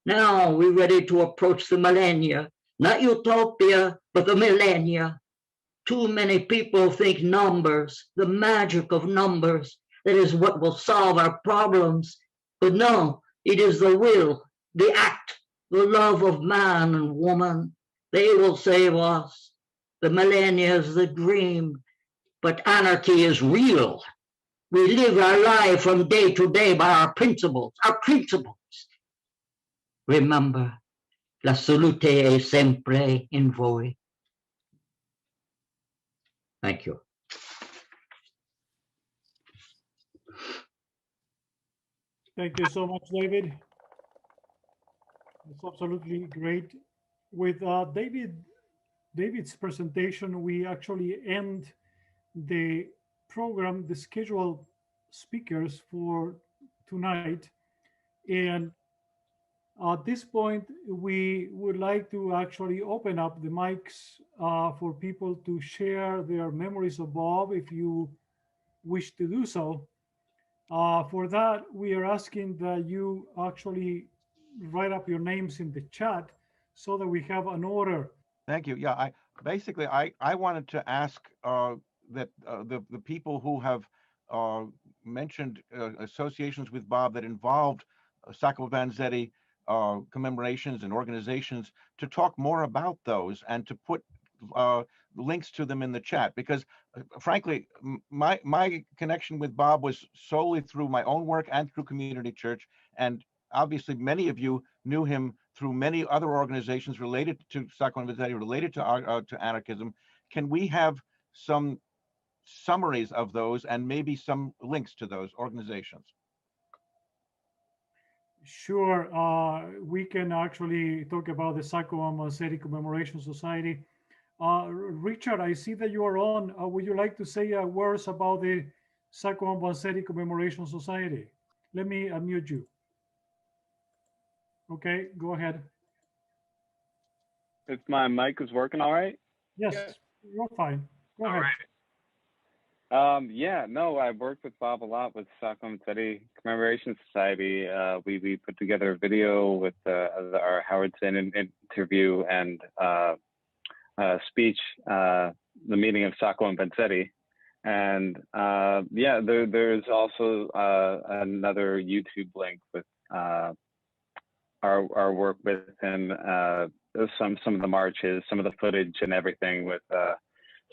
Now we're ready to approach the millennia, not utopia, but the millennia. Too many people think numbers, the magic of numbers, that is what will solve our problems. But no, it is the will, the act, the love of man and woman. They will save us. The millennia is the dream, but anarchy is real. We live our life from day to day by our principles, our principles. Remember, la salute è sempre in voi. Thank you. Thank you so much, David. It's absolutely great. With David's presentation, we actually end the program, the scheduled speakers for tonight. And at this point, we would like to actually open up the mics for people to share their memories of Bob, if you wish to do so. For that, we are asking that you actually write up your names in the chat so that we have an order. Thank you. Yeah, I wanted to ask that the people who have mentioned associations with Bob that involved Sacco Vanzetti, commemorations and organizations to talk more about those and to put links to them in the chat, because frankly, my connection with Bob was solely through my own work and through community church. And obviously many of you knew him through many other organizations related to Sacco and Vanzetti, related to anarchism. Can we have some summaries of those and maybe some links to those organizations? Sure. We can actually talk about the Sacco and Vanzetti Commemoration Society. Richard, I see that you are on. Would you like to say words about the Sacco and Vanzetti Commemoration Society? Let me unmute you. Okay, go ahead. If my mic is working all right? Yes, you're fine. Go ahead. Yeah, no, I worked with Bob a lot with Sacco and Vanzetti Commemoration Society. We put together a video with our Howard Zinn interview and speech, the meeting of Sacco and Vanzetti. And yeah, there's also another YouTube link with our work with him, some of the marches, some of the footage and everything with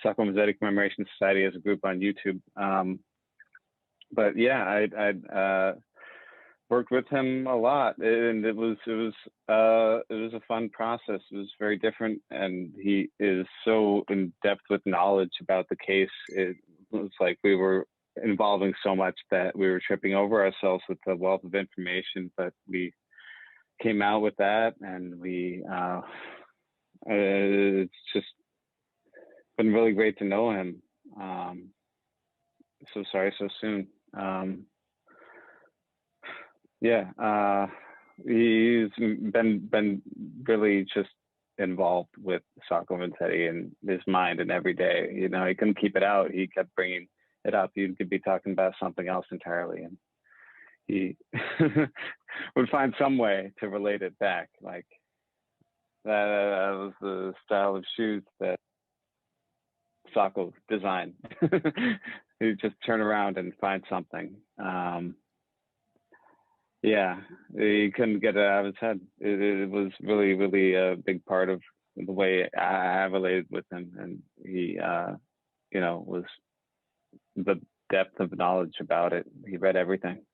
Sacco and Vanzetti Commemoration Society as a group on YouTube. But yeah, I worked with him a lot, and it was a fun process. It was very different, and he is so in depth with knowledge about the case. It was like we were involving so much that we were tripping over ourselves with the wealth of information, but we came out with that, and we it's just been really great to know him. So sorry so soon. Yeah, he's been really just involved with Sacco and Vanzetti in his mind, and every day, you know, he couldn't keep it out. He kept bringing it up. He could be talking about something else entirely, and he would find some way to relate it back. Like that was the style of shoes that Sacco designed. He'd just turn around and find something. Yeah, he couldn't get it out of his head. It was really, really a big part of the way I related with him, and he, you know, was the depth of knowledge about it. He read everything.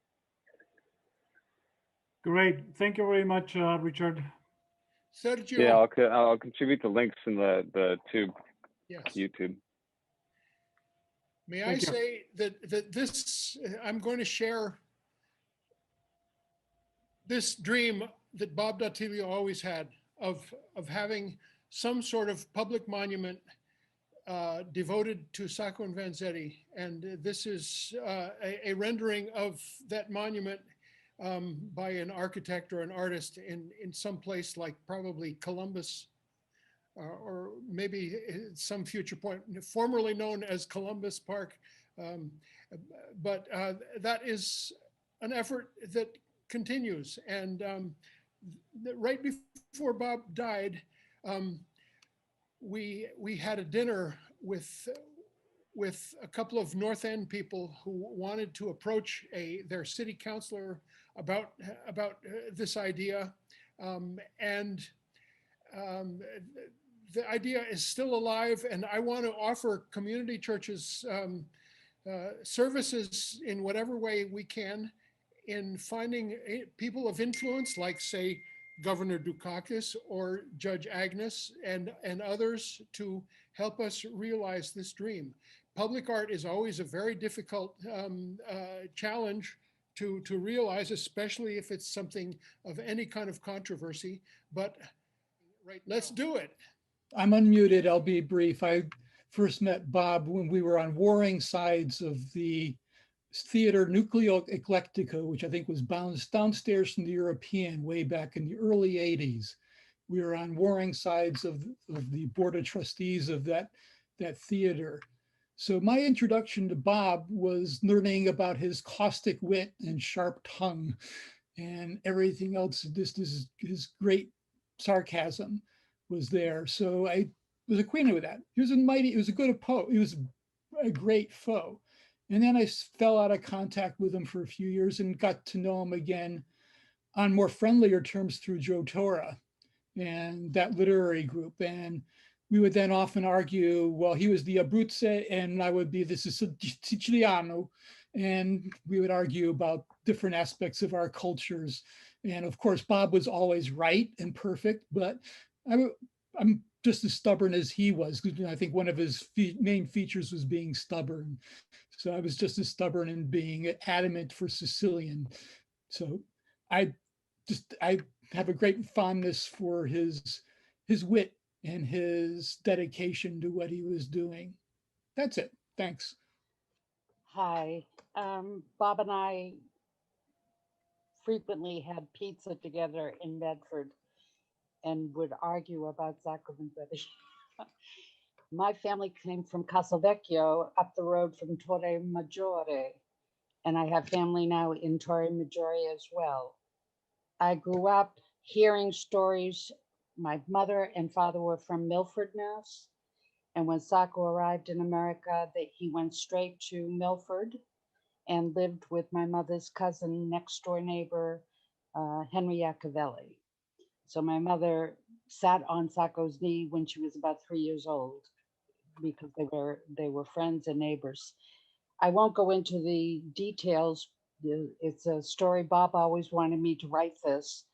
Great, thank you very much, Richard. Sergio. Yeah, I'll contribute the links in the tube. Yes. YouTube. May I say that this, I'm going to share this dream that Bob Datilio always had of having some sort of public monument devoted to Sacco and Vanzetti. And this is a rendering of that monument by an architect or an artist in some place like probably Columbus, or maybe some future point, formerly known as Columbus Park. But that is an effort that continues. And right before Bob died, we had a dinner with a couple of North End people who wanted to approach their city councilor about this idea. The idea is still alive, and I want to offer community churches services in whatever way we can in finding people of influence, like say Governor Dukakis or Judge Agnes and others, to help us realize this dream. Public art is always a very difficult challenge to realize, especially if it's something of any kind of controversy, but right, let's do it. I'm unmuted, I'll be brief. I first met Bob when we were on warring sides of the theater Nucleo Eclectica, which I think was downstairs from the European way back in the early 80s. We were on warring sides of the board of trustees of that theater. So my introduction to Bob was learning about his caustic wit and sharp tongue and everything else. His great sarcasm was there. So I was acquainted with that. He was a good opponent. He was a great foe. And then I fell out of contact with him for a few years and got to know him again on more friendlier terms through Joe Torra and that literary group. And we would then often argue, well, he was the Abruzze and I would be the Siciliano. And we would argue about different aspects of our cultures. And of course, Bob was always right and perfect, but I'm just as stubborn as he was. I think one of his main features was being stubborn. So I was just as stubborn in being adamant for Sicilian. So I have a great fondness for his wit and his dedication to what he was doing. That's it. Thanks. Hi. Bob and I frequently had pizza together in Medford and would argue about Sacco and Vanzetti. My family came from Castelvecchio, up the road from Torre Maggiore, and I have family now in Torre Maggiore as well. I grew up hearing stories. My mother and father were from Milford, Mass. And when Sacco arrived in America, he went straight to Milford and lived with my mother's cousin, next door neighbor, Henry Iacovelli. So my mother sat on Sacco's knee when she was about 3 years old because they were friends and neighbors. I won't go into the details. It's a story. Bob always wanted me to write this,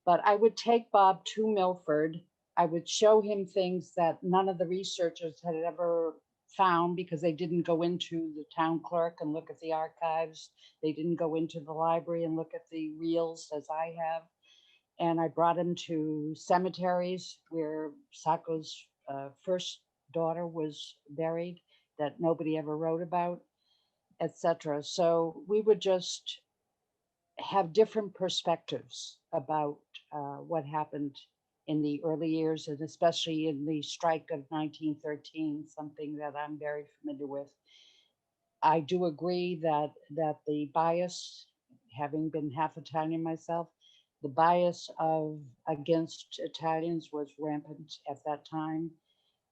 but I would take Bob to Milford. I would show him things that none of the researchers had ever found because they didn't go into the town clerk and look at the archives. They didn't go into the library and look at the reels as I have. And I brought him to cemeteries where Sacco's first daughter was buried that nobody ever wrote about, etc. So we would just have different perspectives about what happened in the early years, and especially in the strike of 1913, something that I'm very familiar with. I do agree that the bias, having been half Italian myself, the bias against Italians was rampant at that time.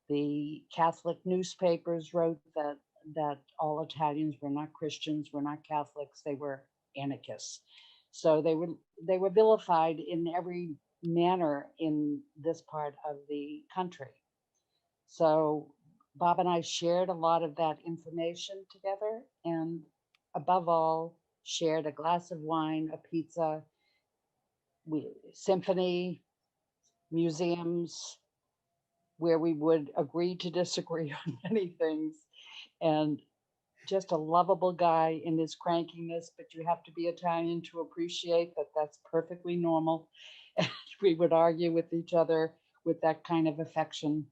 The Catholic newspapers wrote that all Italians were not Christians, were not Catholics, they were anarchists. So they were vilified in every manner in this part of the country. So Bob and I shared a lot of that information together, and above all, shared a glass of wine, a pizza, symphony, museums, where we would agree to disagree on many things, and just a lovable guy in his crankiness, but you have to be Italian to appreciate that that's perfectly normal. And we would argue with each other with that kind of affection,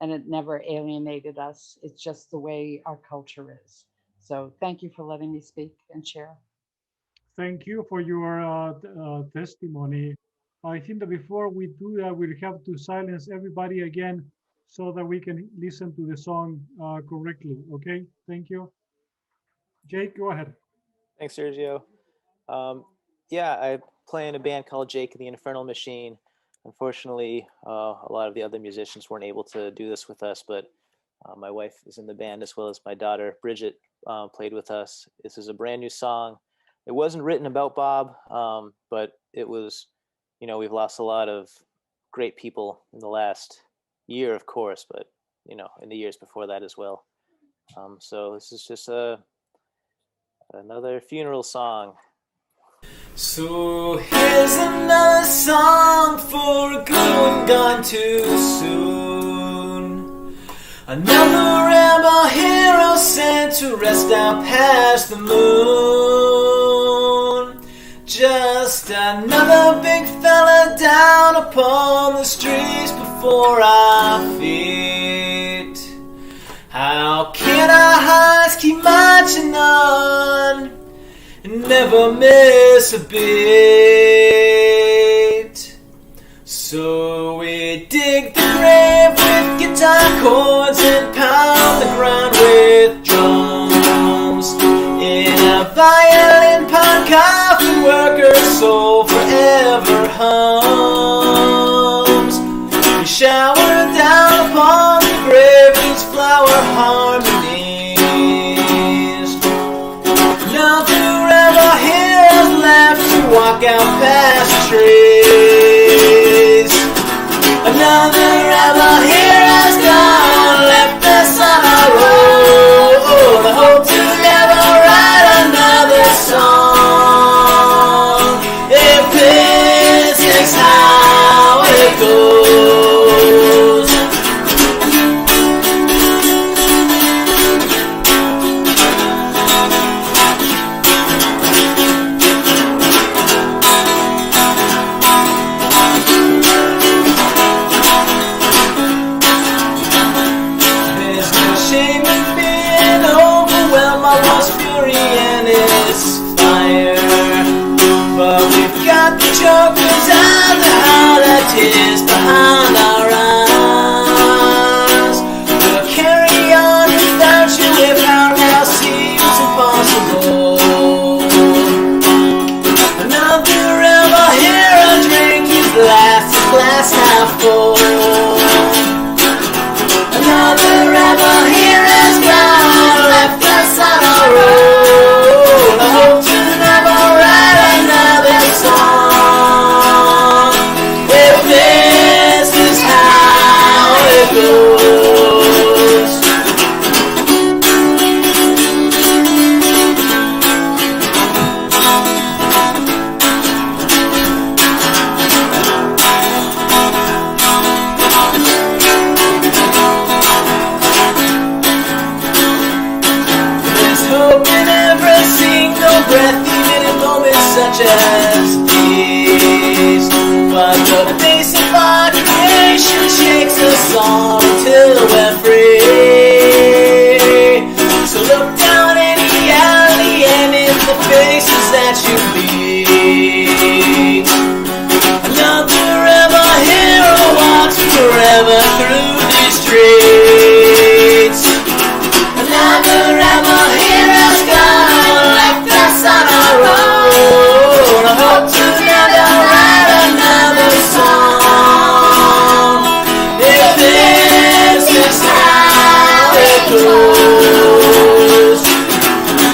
and it never alienated us. It's just the way our culture is. So thank you for letting me speak and share. Thank you for your testimony. I think that before we do that, we'll have to silence everybody again so that we can listen to the song correctly. Okay, thank you. Jake, go ahead. Thanks, Sergio. Yeah, I play in a band called Jake and the Infernal Machine. Unfortunately, a lot of the other musicians weren't able to do this with us, but my wife is in the band as well as my daughter, Bridget, played with us. This is a brand new song. It wasn't written about Bob, but it was, we've lost a lot of great people in the last year, of course, but, in the years before that as well. So this is just another funeral song. So here's another song for a good one gone too soon. Another rebel hero sent to rest out past the moon. Just another big fella down upon the streets before our feet. How can our hearts keep marching on and never miss a beat? So we dig the grave with guitar chords and pound the ground with drums. In a violin pound coffin worker's soul forever hums. We shower down upon the grave these flower harmonies. Now the rebel heroes left to walk out past chokers and the holidays behind our eyes. We'll carry on without you if our now seems impossible. Another ever here a drink you glass half full. Another ever here has gone, left us on our road. I hope to never write another song, if this is how it goes. There's hope in every single breath, even in moments such as these. But the base of our creation shakes us all until we're free. So look down any alley and in the faces that you meet. Another ever hero walks forever through these streets. Another ever hero's gone, left us on our road. I hope to never write another song, if this is how it goes.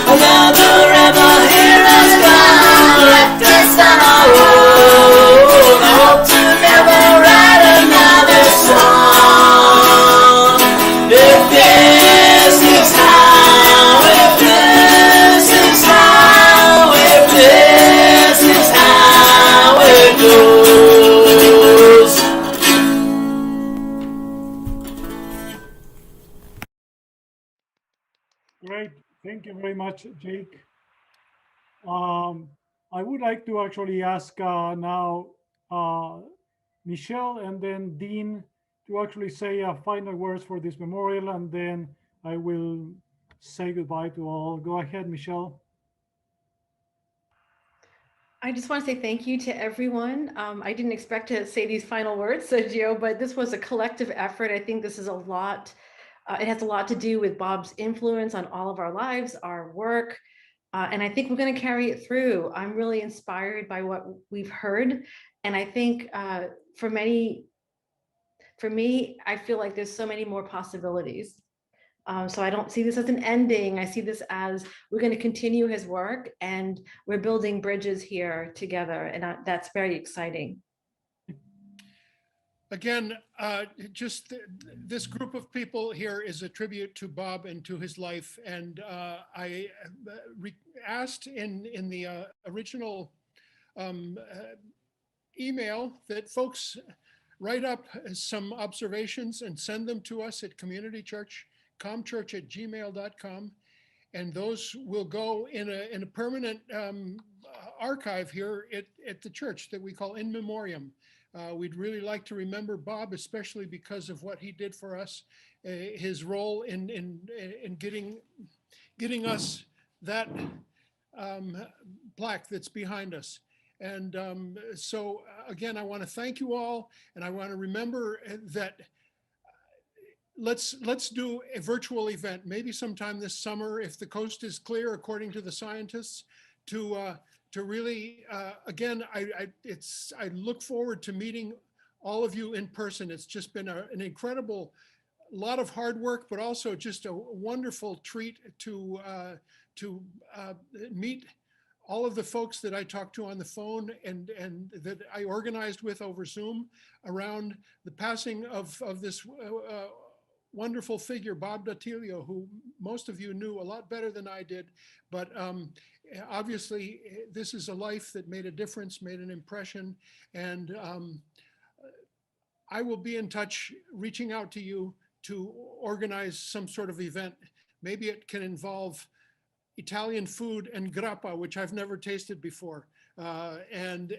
Another ever hero's gone, left us on our road. I hope to never write another song, if this is how, if this is how, if this is how it goes. Great, thank you very much, Jake. I would like to actually ask now Michelle and then Dean to actually say final words for this memorial, and then I will say goodbye to all. Go ahead, Michelle. I just want to say thank you to everyone. I didn't expect to say these final words, Sergio, but this was a collective effort. I think this is a lot. It has a lot to do with Bob's influence on all of our lives, our work, and I think we're going to carry it through. I'm really inspired by what we've heard, and I think for me, I feel like there's so many more possibilities. So I don't see this as an ending. I see this as we're going to continue his work, and we're building bridges here together, and that's very exciting. Again, just this group of people here is a tribute to Bob and to his life. And I asked in the original email that folks write up some observations and send them to us at communitychurch@gmail.com. And those will go in a permanent archive here at the church that we call In Memoriam. We'd really like to remember Bob, especially because of what he did for us, his role in getting us that plaque that's behind us. And so again, I want to thank you all, and I want to remember that let's do a virtual event, maybe sometime this summer, if the coast is clear, according to the scientists, to really, again, I look forward to meeting all of you in person. It's just been an incredible lot of hard work, but also just a wonderful treat to meet all of the folks that I talked to on the phone and that I organized with over Zoom around the passing of this wonderful figure, Bob Datilio, who most of you knew a lot better than I did. But obviously, this is a life that made a difference, made an impression. And I will be in touch, reaching out to you to organize some sort of event. Maybe it can involve Italian food and grappa, which I've never tasted before, and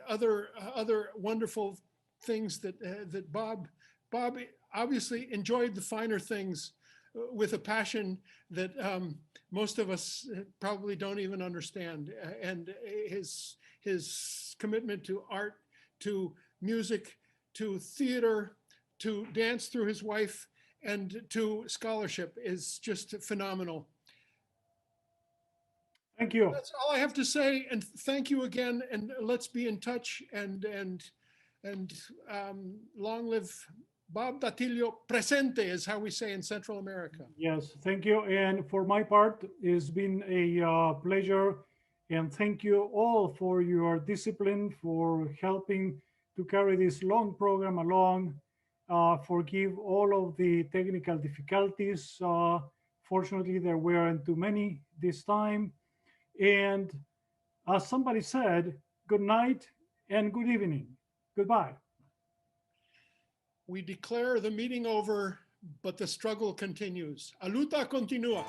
other wonderful things that Bob obviously enjoyed the finer things with a passion that most of us probably don't even understand. And his commitment to art, to music, to theater, to dance through his wife, and to scholarship is just phenomenal. Thank you. That's all I have to say. And thank you again. And let's be in touch. And long live Bob Datilio Presente, is how we say in Central America. Yes, thank you. And for my part, it's been a pleasure. And thank you all for your discipline, for helping to carry this long program along. Forgive all of the technical difficulties. Fortunately, there weren't too many this time. And as somebody said, good night and good evening. Goodbye. We declare the meeting over, but the struggle continues. A luta continua.